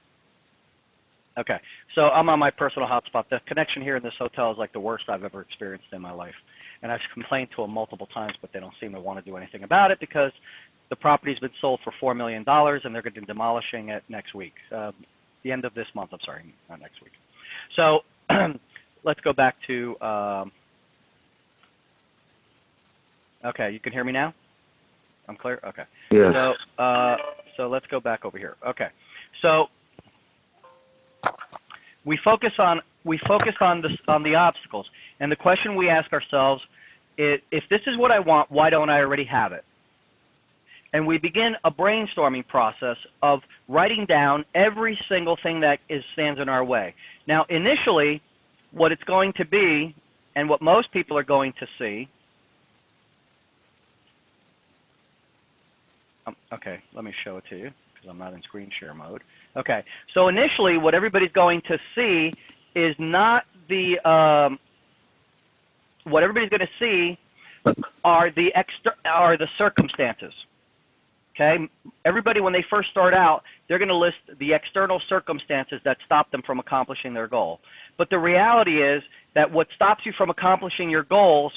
Okay. So I'm on my personal hotspot. The connection here in this hotel is like the worst I've ever experienced in my life. And I've complained to them multiple times, but they don't seem to want to do anything about it because the property's been sold for $4 million and they're going to be demolishing it next week. The end of this month, I'm sorry, not next week. So let's go back to, okay, you can hear me now? I'm clear? Okay. Yes. So let's go back over here. Okay. So we focus on the obstacles, and the question we ask ourselves is, if this is what I want, why don't I already have it? And we begin a brainstorming process of writing down every single thing that stands in our way. Now, initially, what it's going to be, and what most people are going to see, okay, let me show it to you because I'm not in screen share mode. Okay, so initially what everybody's going to see is not the, what everybody's going to see are the circumstances. Okay, everybody when they first start out, they're going to list the external circumstances that stop them from accomplishing their goal. But the reality is that what stops you from accomplishing your goals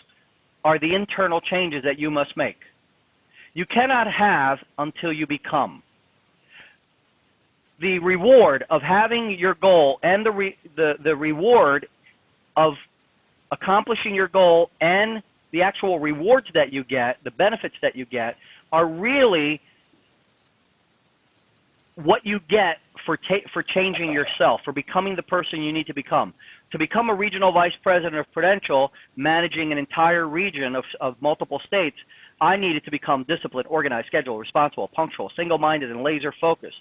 are the internal changes that you must make. You cannot have until you become. The reward of having your goal and the reward of accomplishing your goal and the actual rewards that you get, the benefits that you get, are really what you get for changing yourself, for becoming the person you need to become. To become a regional vice president of Prudential, managing an entire region of multiple states, I needed to become disciplined, organized, scheduled, responsible, punctual, single-minded, and laser-focused.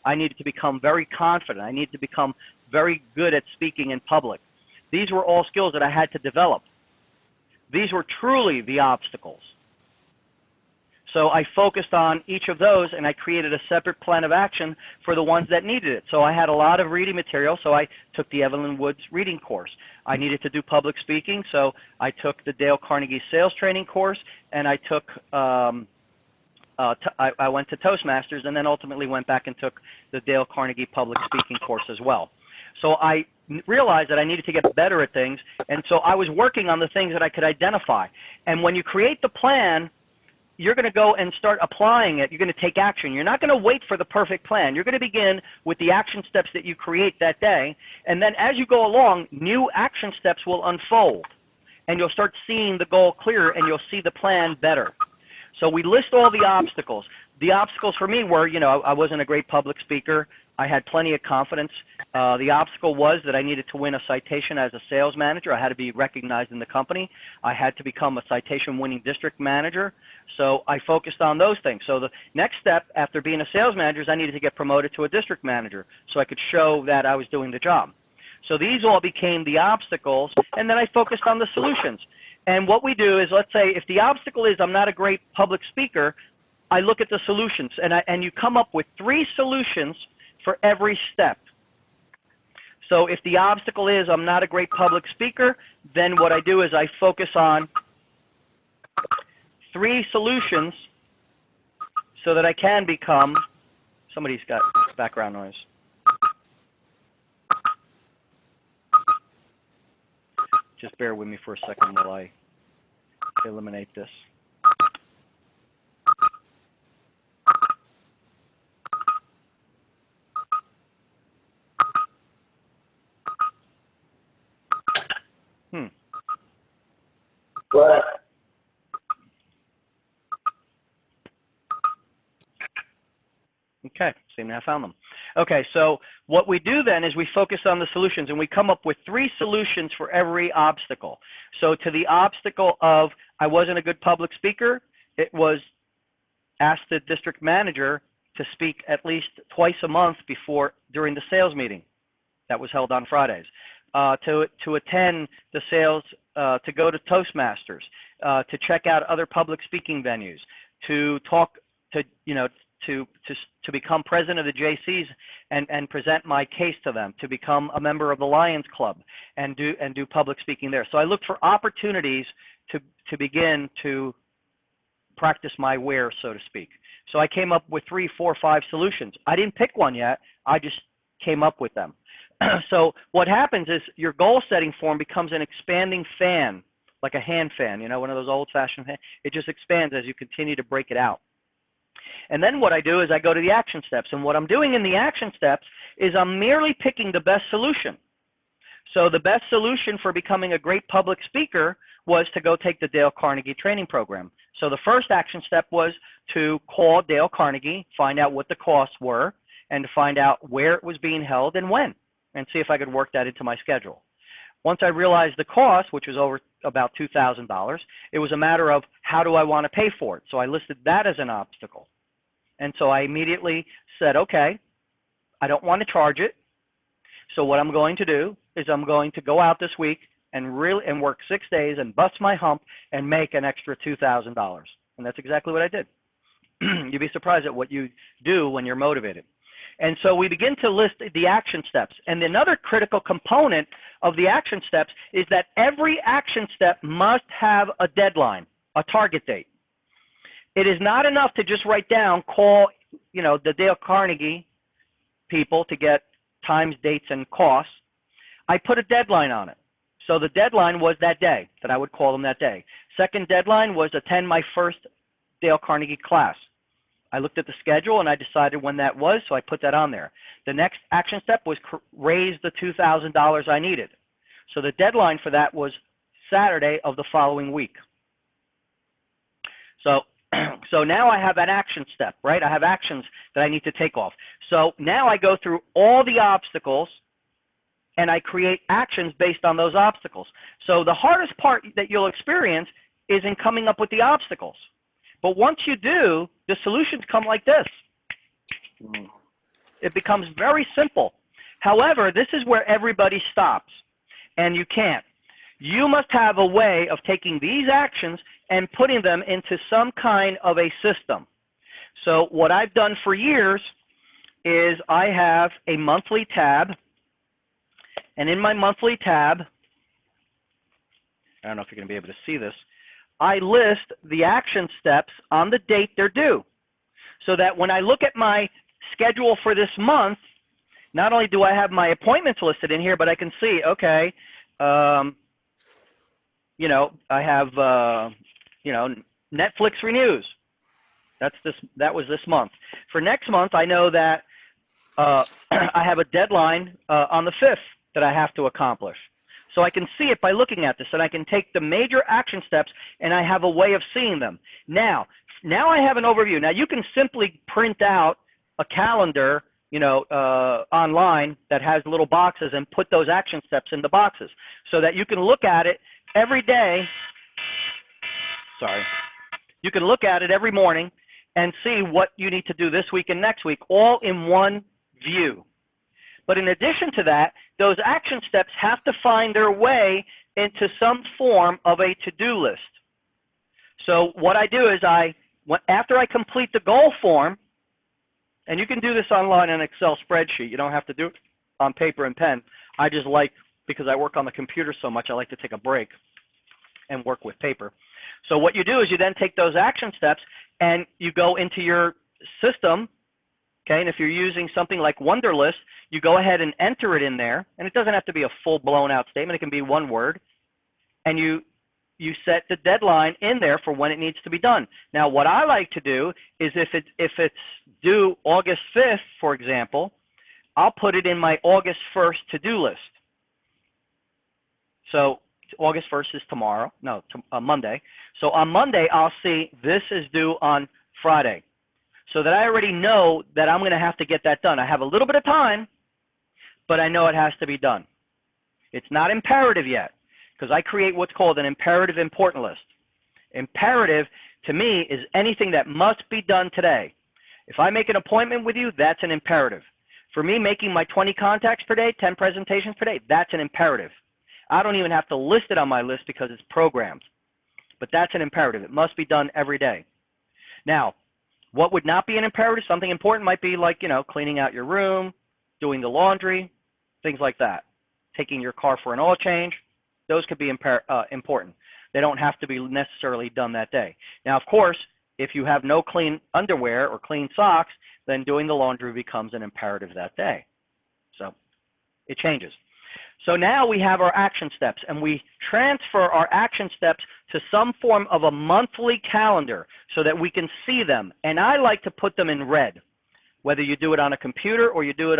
I needed to become very confident. I needed to become very good at speaking in public. These were all skills that I had to develop. These were truly the obstacles. So I focused on each of those, and I created a separate plan of action for the ones that needed it. So I had a lot of reading material, so I took the Evelyn Woods reading course. I needed to do public speaking, so I took the Dale Carnegie sales training course, and I took I went to Toastmasters, and then ultimately went back and took the Dale Carnegie public speaking course as well. So I realized that I needed to get better at things, and so I was working on the things that I could identify. And when you create the plan, you're going to go and start applying it. You're going to take action. You're not going to wait for the perfect plan. You're going to begin with the action steps that you create that day, and then as you go along, new action steps will unfold, and you'll start seeing the goal clearer, and you'll see the plan better. So we list all the obstacles. The obstacles for me were, you know, I wasn't a great public speaker. I had plenty of confidence. The obstacle was that I needed to win a citation as a sales manager. I had to be recognized in the company. I had to become a citation-winning district manager. So I focused on those things. So the next step after being a sales manager is I needed to get promoted to a district manager so I could show that I was doing the job. So these all became the obstacles, and then I focused on the solutions. And what we do is, let's say, if the obstacle is I'm not a great public speaker, I look at the solutions, and you come up with 3 solutions for every step. So if the obstacle is I'm not a great public speaker, then what I do is I focus on 3 solutions so that I can become, somebody's got background noise. Just bear with me for a second while I eliminate this. What? Okay, seem to have found them. Okay, so what we do then is we focus on the solutions, and we come up with 3 solutions for every obstacle. So to the obstacle of I wasn't a good public speaker, it was ask the district manager to speak at least twice a month during the sales meeting. that was held on Fridays, to attend the sales, to go to Toastmasters, to check out other public speaking venues, to talk, to, to become president of the JCs and present my case to them, to become a member of the Lions Club and do public speaking there. So I looked for opportunities to begin to practice my wares, so to speak. So I came up with 3, 4, 5 solutions. I didn't pick one yet. I just came up with them. So what happens is your goal setting form becomes an expanding fan, like a hand fan, one of those old fashioned fans. It just expands as you continue to break it out. And then what I do is I go to the action steps. And what I'm doing in the action steps is I'm merely picking the best solution. So the best solution for becoming a great public speaker was to go take the Dale Carnegie training program. So the first action step was to call Dale Carnegie, find out what the costs were, and to find out where it was being held and when, and see if I could work that into my schedule. Once I realized the cost, which was over about $2,000, it was a matter of how do I want to pay for it. So I listed that as an obstacle. And so I immediately said, okay, I don't want to charge it. So what I'm going to do is I'm going to go out this week and work 6 days and bust my hump and make an extra $2,000. And that's exactly what I did. You'd be surprised at what you do when you're motivated. And so we begin to list the action steps. And another critical component of the action steps is that every action step must have a deadline, a target date. It is not enough to just write down, call, the Dale Carnegie people to get times, dates, and costs. I put a deadline on it. So the deadline was that day, that I would call them that day. Second deadline was attend my first Dale Carnegie class. I looked at the schedule and I decided when that was, so I put that on there. The next action step was raise the $2,000 I needed. So the deadline for that was Saturday of the following week. So now I have an action step, right? I have actions that I need to take off. So now I go through all the obstacles and I create actions based on those obstacles. So the hardest part that you'll experience is in coming up with the obstacles. But once you do, the solutions come like this. It becomes very simple. However, this is where everybody stops, and you can't. You must have a way of taking these actions and putting them into some kind of a system. So what I've done for years is I have a monthly tab, and in my monthly tab, I don't know if you're going to be able to see this, I list the action steps on the date they're due. So that when I look at my schedule for this month, not only do I have my appointments listed in here, but I can see, okay, I have, Netflix renews. That was this month. For next month, I know that I have a deadline on the 5th that I have to accomplish. So I can see it by looking at this, and I can take the major action steps, and I have a way of seeing them. Now I have an overview. Now you can simply print out a calendar, online that has little boxes and put those action steps in the boxes so that you can look at it every day. Sorry. You can look at it every morning and see what you need to do this week and next week, all in one view. But in addition to that, those action steps have to find their way into some form of a to-do list. So what I do is after I complete the goal form, and you can do this online in an Excel spreadsheet. You don't have to do it on paper and pen. I just because I work on the computer so much, I like to take a break and work with paper. So what you do is you then take those action steps and you go into your system, okay? And if you're using something like Wunderlist, you go ahead and enter it in there, and it doesn't have to be a full blown out statement. It can be one word, and you set the deadline in there for when it needs to be done. Now, what I like to do is if it's due August 5th, for example, I'll put it in my August 1st to-do list. So August 1st is tomorrow, Monday. So on Monday, I'll see this is due on Friday, so that I already know that I'm going to have to get that done. I have a little bit of time, but I know it has to be done. It's not imperative yet, because I create what's called an imperative important list. Imperative, to me, is anything that must be done today. If I make an appointment with you, that's an imperative. For me, making my 20 contacts per day, 10 presentations per day, that's an imperative. I don't even have to list it on my list because it's programmed. But that's an imperative. It must be done every day. Now, what would not be an imperative? Something important might be like, cleaning out your room, doing the laundry, things like that. Taking your car for an oil change. Those could be important. They don't have to be necessarily done that day. Now, of course, if you have no clean underwear or clean socks, then doing the laundry becomes an imperative that day. So it changes. So now we have our action steps, and we transfer our action steps to some form of a monthly calendar so that we can see them. And I like to put them in red. Whether you do it on a computer or you do it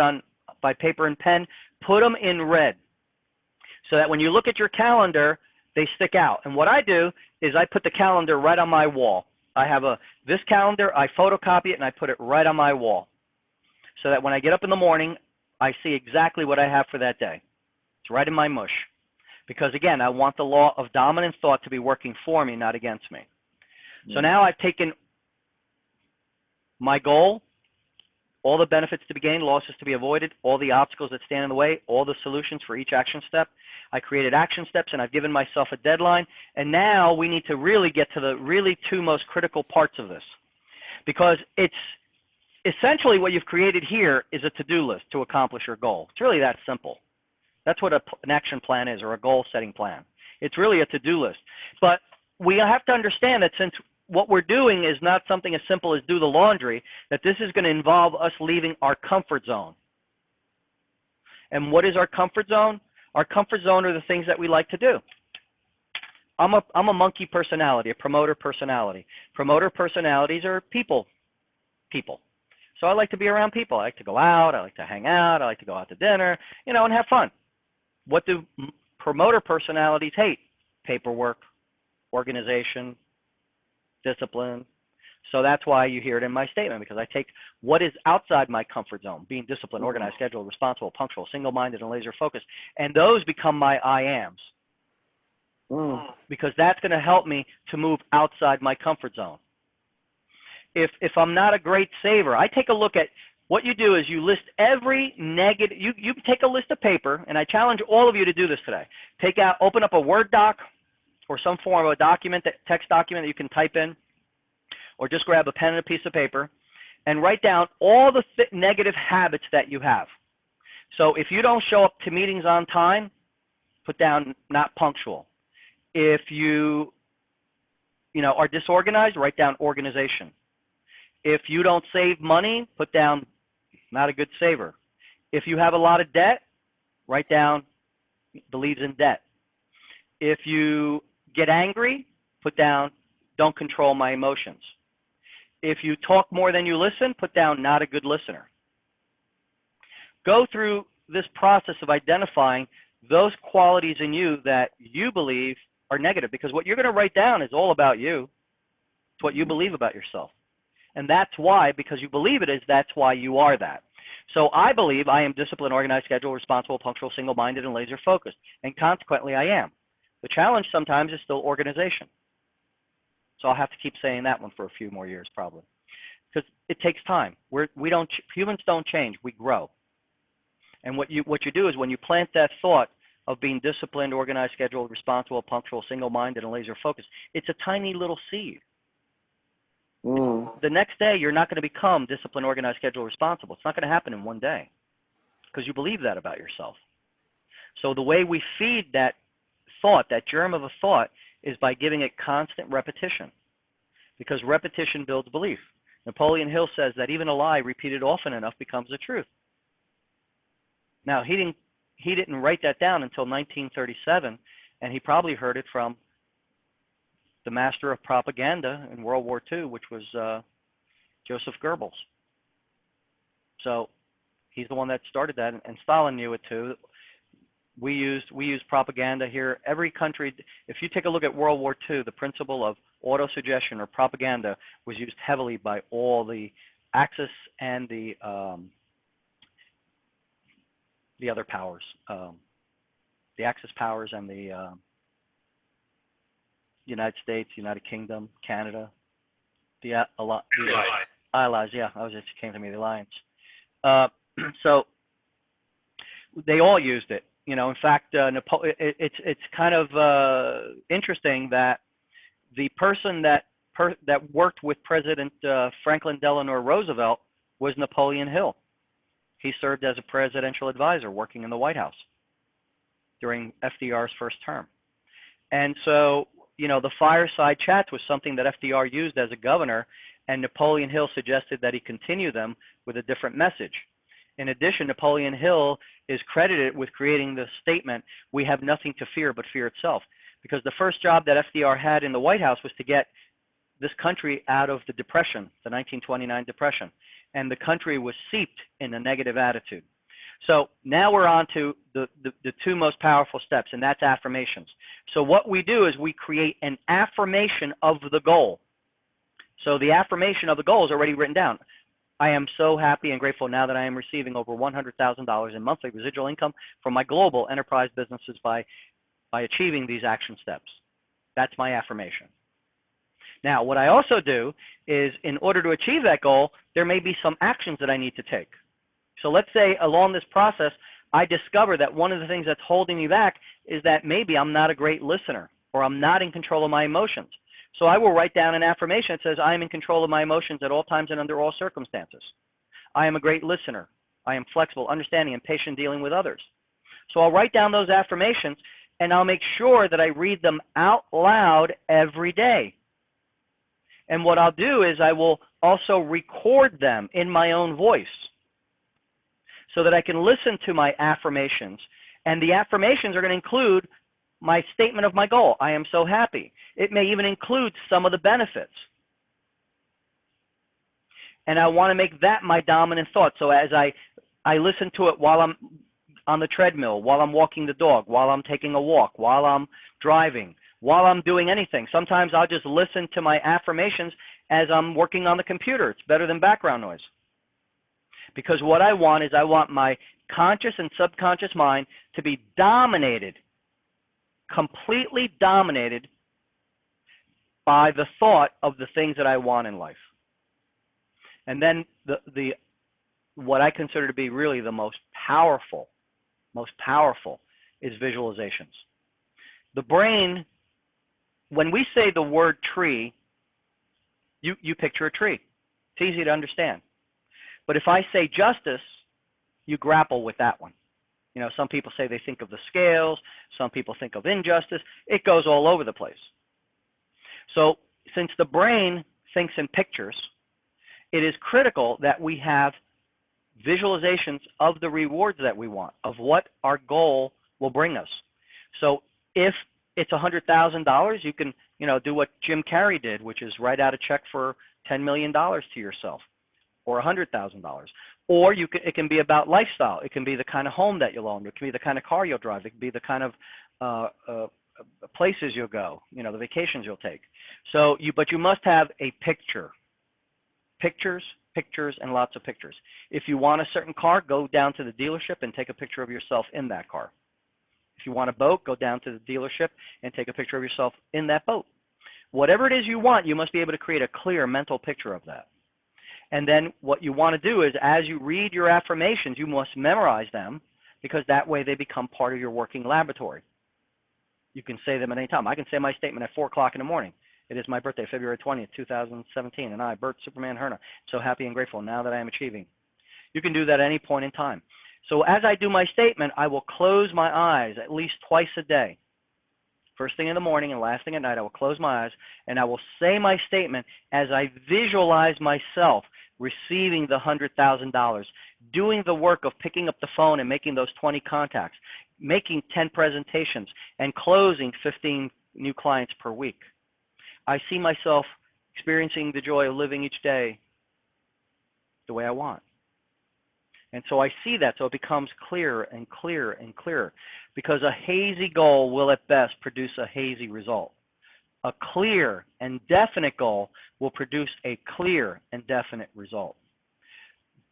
by paper and pen, put them in red so that when you look at your calendar, they stick out. And what I do is I put the calendar right on my wall. I have this calendar, I photocopy it, and I put it right on my wall so that when I get up in the morning, I see exactly what I have for that day. It's right in my mush. Because, again, I want the law of dominant thought to be working for me, not against me. So now I've taken my goal, all the benefits to be gained, losses to be avoided, all the obstacles that stand in the way, all the solutions for each action step. I created action steps, and I've given myself a deadline. And now we need to really get to the really two most critical parts of this. Because it's essentially what you've created here is a to-do list to accomplish your goal. It's really that simple. That's what an action plan is, or a goal-setting plan. It's really a to-do list. But we have to understand that since what we're doing is not something as simple as do the laundry, that this is going to involve us leaving our comfort zone. And what is our comfort zone? Our comfort zone are the things that we like to do. I'm a monkey personality, a promoter personality. Promoter personalities are people. So I like to be around people. I like to go out. I like to hang out. I like to go out to dinner, and have fun. What do promoter personalities hate? Paperwork, organization, discipline. So that's why you hear it in my statement, because I take what is outside my comfort zone, being disciplined, organized, scheduled, responsible, punctual, single-minded, and laser-focused, and those become my I ams. Because that's going to help me to move outside my comfort zone. If I'm not a great saver, I take a look at what you do is you list every negative, you take a list of paper, and I challenge all of you to do this today. Open up a Word doc or some form of a document, text document that you can type in, or just grab a pen and a piece of paper and write down all the negative habits that you have. So if you don't show up to meetings on time, put down not punctual. If you are disorganized, write down organization. If you don't save money, put down not a good saver. If you have a lot of debt, write down believes in debt. If you get angry, put down don't control my emotions. If you talk more than you listen, put down not a good listener. Go through this process of identifying those qualities in you that you believe are negative, because what you're going to write down is all about you. It's what you believe about yourself. And that's why, because you believe it is, that's why you are that. So I believe I am disciplined, organized, scheduled, responsible, punctual, single-minded, and laser-focused. And consequently, I am. The challenge sometimes is still organization. So I'll have to keep saying that one for a few more years probably. Because it takes time. Humans don't change, we grow. And what you do is when you plant that thought of being disciplined, organized, scheduled, responsible, punctual, single-minded, and laser-focused, it's a tiny little seed. The next day, you're not going to become disciplined, organized, scheduled, responsible. It's not going to happen in one day because you believe that about yourself. So the way we feed that thought, that germ of a thought, is by giving it constant repetition, because repetition builds belief. Napoleon Hill says that even a lie repeated often enough becomes the truth. Now, he didn't write that down until 1937, and he probably heard it from the master of propaganda in World War II, which was Joseph Goebbels. So he's the one that started that, and Stalin knew it too. We use propaganda here. Every country, if you take a look at World War II, the principle of autosuggestion or propaganda was used heavily by all the Axis and the other powers, the Axis powers and the United States, United Kingdom, Canada, the Allies. Yeah, it just came to me, the Alliance. So they all used it. In fact, it's kind of interesting that the person that worked with President Franklin Delano Roosevelt was Napoleon Hill. He served as a presidential advisor working in the White House during FDR's first term. And so, the fireside chats was something that FDR used as a governor, and Napoleon Hill suggested that he continue them with a different message. In addition, Napoleon Hill is credited with creating the statement, "We have nothing to fear but fear itself," because the first job that FDR had in the White House was to get this country out of the Depression, the 1929 Depression, and the country was seeped in a negative attitude. So now we're on to the two most powerful steps, and that's affirmations. So what we do is we create an affirmation of the goal. So the affirmation of the goal is already written down. I am so happy and grateful now that I am receiving over $100,000 in monthly residual income from my global enterprise businesses by achieving these action steps. That's my affirmation. Now, what I also do is, in order to achieve that goal, there may be some actions that I need to take. So let's say along this process, I discover that one of the things that's holding me back is that maybe I'm not a great listener, or I'm not in control of my emotions. So I will write down an affirmation that says, I am in control of my emotions at all times and under all circumstances. I am a great listener. I am flexible, understanding, and patient dealing with others. So I'll write down those affirmations, and I'll make sure that I read them out loud every day. And what I'll do is I will also record them in my own voice so that I can listen to my affirmations. And the affirmations are going to include my statement of my goal. I am so happy. It may even include some of the benefits. And I want to make that my dominant thought. So as I listen to it while I'm on the treadmill, while I'm walking the dog, while I'm taking a walk, while I'm driving, while I'm doing anything. Sometimes I'll just listen to my affirmations as I'm working on the computer. It's better than background noise. Because what I want is I want my conscious and subconscious mind to be dominated, completely dominated by the thought of the things that I want in life. And then what I consider to be really the most powerful is visualizations. The brain, when we say the word tree, you picture a tree. It's easy to understand. But if I say justice, you grapple with that one. Some people say they think of the scales. Some people think of injustice. It goes all over the place. So since the brain thinks in pictures, it is critical that we have visualizations of the rewards that we want, of what our goal will bring us. So if it's $100,000, you can, do what Jim Carrey did, which is write out a check for $10 million to yourself, or $100,000. Or it can be about lifestyle. It can be the kind of home that you'll own. It can be the kind of car you'll drive. It can be the kind of places you'll go, the vacations you'll take. So but you must have a picture. Pictures, and lots of pictures. If you want a certain car, go down to the dealership and take a picture of yourself in that car. If you want a boat, go down to the dealership and take a picture of yourself in that boat. Whatever it is you want, you must be able to create a clear mental picture of that. And then what you want to do is, as you read your affirmations, you must memorize them, because that way they become part of your working laboratory. You can say them at any time. I can say my statement at 4 o'clock in the morning. It is my birthday, February 20th, 2017, and I, Bert, Superman Herna, so happy and grateful now that I am achieving. You can do that at any point in time. So as I do my statement, I will close my eyes at least twice a day. First thing in the morning and last thing at night, I will close my eyes, and I will say my statement as I visualize myself receiving the $100,000, doing the work of picking up the phone and making those 20 contacts, making 10 presentations, and closing 15 new clients per week. I see myself experiencing the joy of living each day the way I want. And so I see that, so it becomes clearer and clearer and clearer, because a hazy goal will at best produce a hazy result. A clear and definite goal will produce a clear and definite result.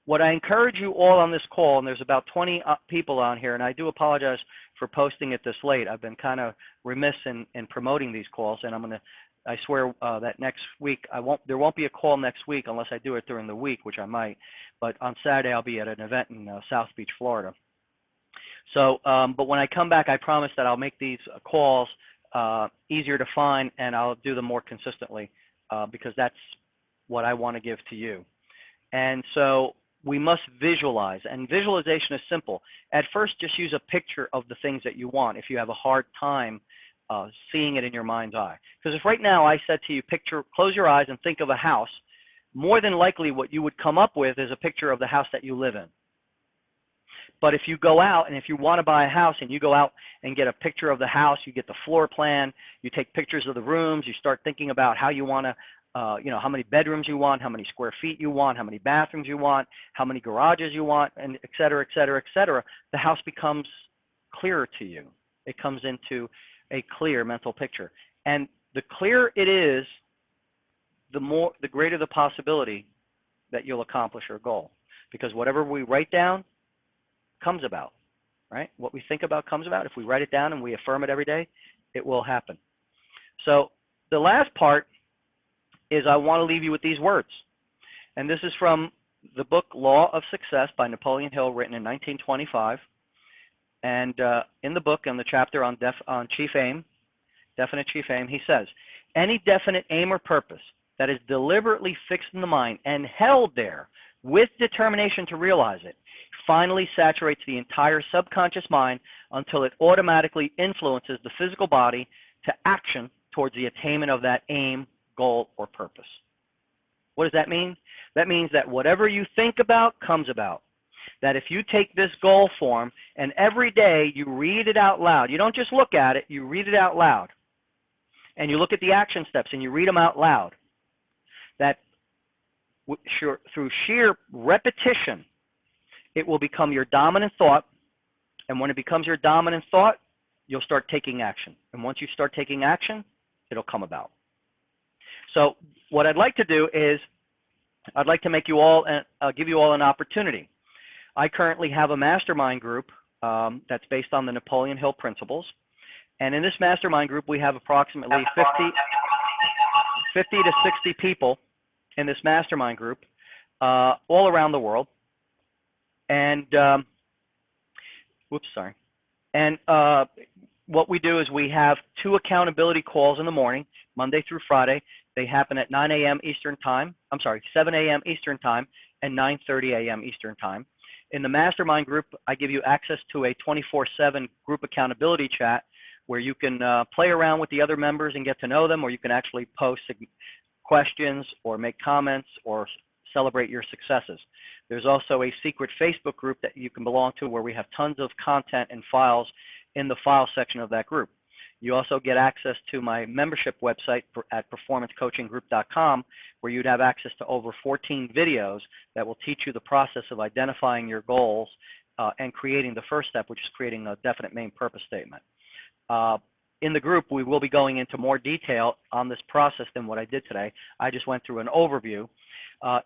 What I encourage you all on this call, and there's about 20 people on here, and I do apologize for posting it this late. I've been kind of remiss in promoting these calls, and I'm going to I swear that next week there won't be a call next week unless I do it during the week, which I might. But on Saturday I'll be at an event in South Beach, Florida. So, but when I come back, I promise that I'll make these calls easier to find, and I'll do them more consistently because that's what I want to give to you. And so we must visualize, and visualization is simple. At first, just use a picture of the things that you want if you have a hard time seeing it in your mind's eye. Because if right now I said to you, close your eyes and think of a house, more than likely what you would come up with is a picture of the house that you live in. But if you go out and if you want to buy a house and you go out and get a picture of the house, you get the floor plan, you take pictures of the rooms, you start thinking about how you want to, how many bedrooms you want, how many square feet you want, how many bathrooms you want, how many garages you want, and et cetera, et cetera, et cetera, the house becomes clearer to you. It comes into a clear mental picture. And the clearer it is, the greater the possibility that you'll accomplish your goal. Because whatever we write down comes about, right? What we think about comes about. If we write it down and we affirm it every day, it will happen. So the last part is I want to leave you with these words. And this is from the book Law of Success by Napoleon Hill, written in 1925. And in the book, in the chapter on chief aim, definite chief aim, he says, any definite aim or purpose that is deliberately fixed in the mind and held there with determination to realize it finally saturates the entire subconscious mind until it automatically influences the physical body to action towards the attainment of that aim, goal, or purpose. What does that mean? That means that whatever you think about comes about. That if you take this goal form and every day you read it out loud, you don't just look at it, you read it out loud. And you look at the action steps and you read them out loud. That through sheer repetition, it will become your dominant thought. And when it becomes your dominant thought, you'll start taking action. And once you start taking action, it'll come about. So what I'd like to do is I'd like to make you all, give you all an opportunity. I currently have a mastermind group that's based on the Napoleon Hill principles. And in this mastermind group, we have approximately 50 to 60 people in this mastermind group all around the world. And, And what we do is we have 2 accountability calls in the morning, Monday through Friday. They happen at 9 a.m. Eastern time. 7 a.m. Eastern time and 9:30 a.m. Eastern time. In the mastermind group, I give you access to a 24/7 group accountability chat where you can play around with the other members and get to know them, or you can actually post questions or make comments or celebrate your successes. There's also a secret Facebook group that you can belong to where we have tons of content and files in the file section of that group. You also get access to my membership website at performancecoachinggroup.com, where you'd have access to over 14 videos that will teach you the process of identifying your goals and creating the first step, which is creating a definite main purpose statement. In the group, we will be going into more detail on this process than what I did today. I just went through an overview.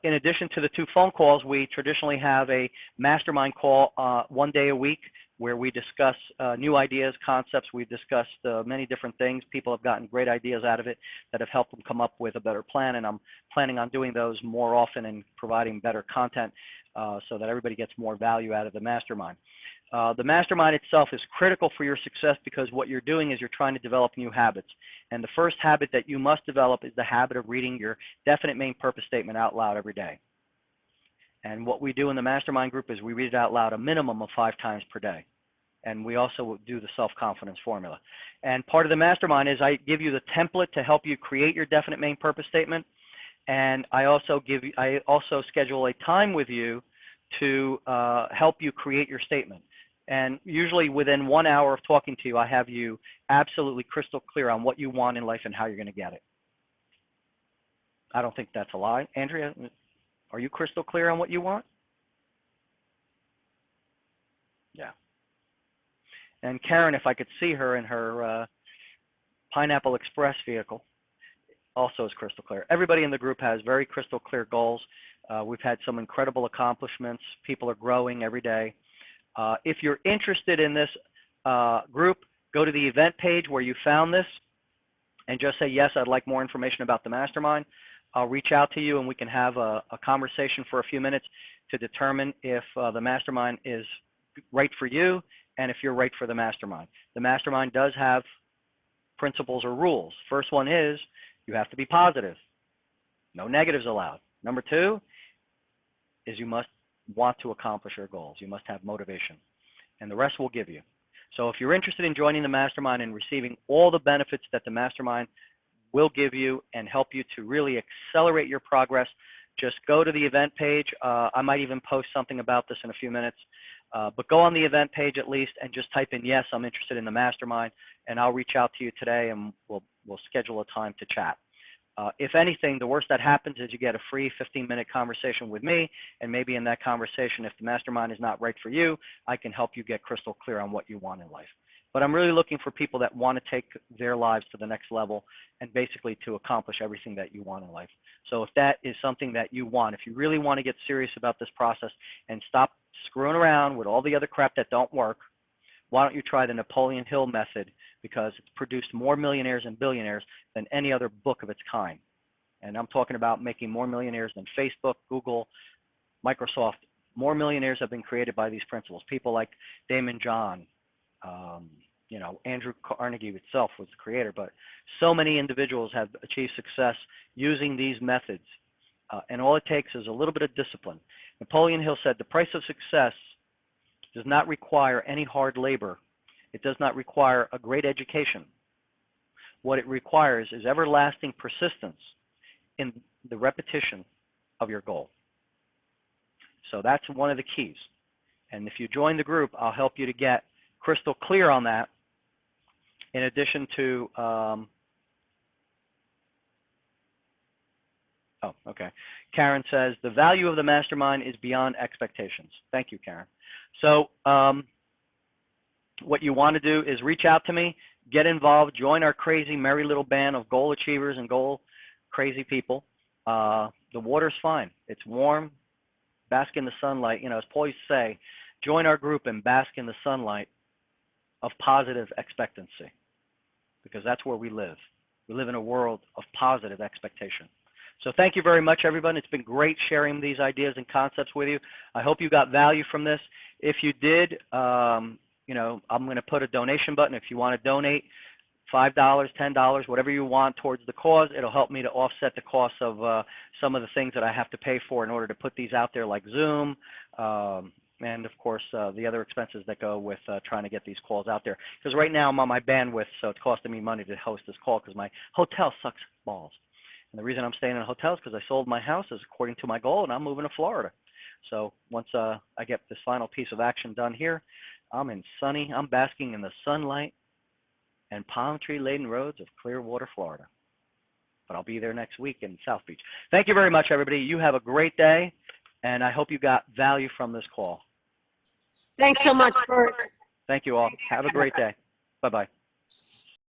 In addition to the 2 phone calls, we traditionally have a mastermind call 1 day a week where we discuss new ideas, concepts. We've discussed many different things. People have gotten great ideas out of it that have helped them come up with a better plan, and I'm planning on doing those more often and providing better content so that everybody gets more value out of the mastermind. The mastermind itself is critical for your success because what you're doing is you're trying to develop new habits. And the first habit that you must develop is the habit of reading your definite main purpose statement out loud every day. And what we do in the mastermind group is we read it out loud a minimum of 5 times per day. And we also do the self-confidence formula. And part of the mastermind is I give you the template to help you create your definite main purpose statement. And I also schedule a time with you to help you create your statement. And usually within 1 hour of talking to you, I have you absolutely crystal clear on what you want in life and how you're going to get it. I don't think that's a lie. Andrea, are you crystal clear on what you want? Yeah. And Karen, if I could see her in her Pineapple Express vehicle, also is crystal clear. Everybody in the group has very crystal clear goals. We've had some incredible accomplishments. People are growing every day. If you're interested in this group, go to the event page where you found this and just say, yes, I'd like more information about the mastermind, I'll reach out to you and we can have a conversation for a few minutes to determine if the mastermind is right for you and if you're right for the mastermind. The mastermind does have principles or rules. First one is you have to be positive. No negatives allowed. Number two is you must want to accomplish your goals. You must have motivation. And the rest we'll give you. So if you're interested in joining the mastermind and receiving all the benefits that the mastermind will give you and help you to really accelerate your progress, just go to the event page. I might even post something about this in a few minutes. But go on the event page at least and just type in, yes, I'm interested in the mastermind, and I'll reach out to you today and we'll schedule a time to chat. If anything, the worst that happens is you get a free 15-minute conversation with me, and maybe in that conversation, if the mastermind is not right for you, I can help you get crystal clear on what you want in life. But I'm really looking for people that want to take their lives to the next level and basically to accomplish everything that you want in life. So if that is something that you want, if you really want to get serious about this process and stop screwing around with all the other crap that don't work, why don't you try the Napoleon Hill method, because it's produced more millionaires and billionaires than any other book of its kind. And I'm talking about making more millionaires than Facebook, Google, Microsoft. More millionaires have been created by these principles. People like Damon John, you know, Andrew Carnegie itself was the creator, but so many individuals have achieved success using these methods. And all it takes is a little bit of discipline. Napoleon Hill said, the price of success does not require any hard labor. It does not require a great education. What it requires is everlasting persistence in the repetition of your goal. So that's one of the keys. And if you join the group, I'll help you to get crystal clear on that. In addition to, oh, okay. Karen says, the value of the mastermind is beyond expectations. Thank you, Karen. So what you want to do is reach out to me, get involved, join our crazy, merry little band of goal achievers and goal crazy people. The water's fine. It's warm. Bask in the sunlight. You know, as Paul used to say, join our group and bask in the sunlight of positive expectancy, because that's where we live. We live in a world of positive expectation. So thank you very much, everyone. It's been great sharing these ideas and concepts with you. I hope you got value from this. If you did, you know, I'm going to put a donation button. If you want to donate $5, $10, whatever you want towards the cause, it'll help me to offset the costs of some of the things that I have to pay for in order to put these out there, like Zoom, and of course the other expenses that go with trying to get these calls out there. Because right now I'm on my bandwidth, so it's costing me money to host this call because my hotel sucks balls. And the reason I'm staying in a hotel is because I sold my house as according to my goal, and I'm moving to Florida. So once I get this final piece of action done here, I'm basking in the sunlight and palm tree laden roads of Clearwater, Florida. But I'll be there next week in South Beach. Thank you very much, everybody. You have a great day, and I hope you got value from this call. Thanks so much, Bert. Thank you all. Have a great day. Bye-bye.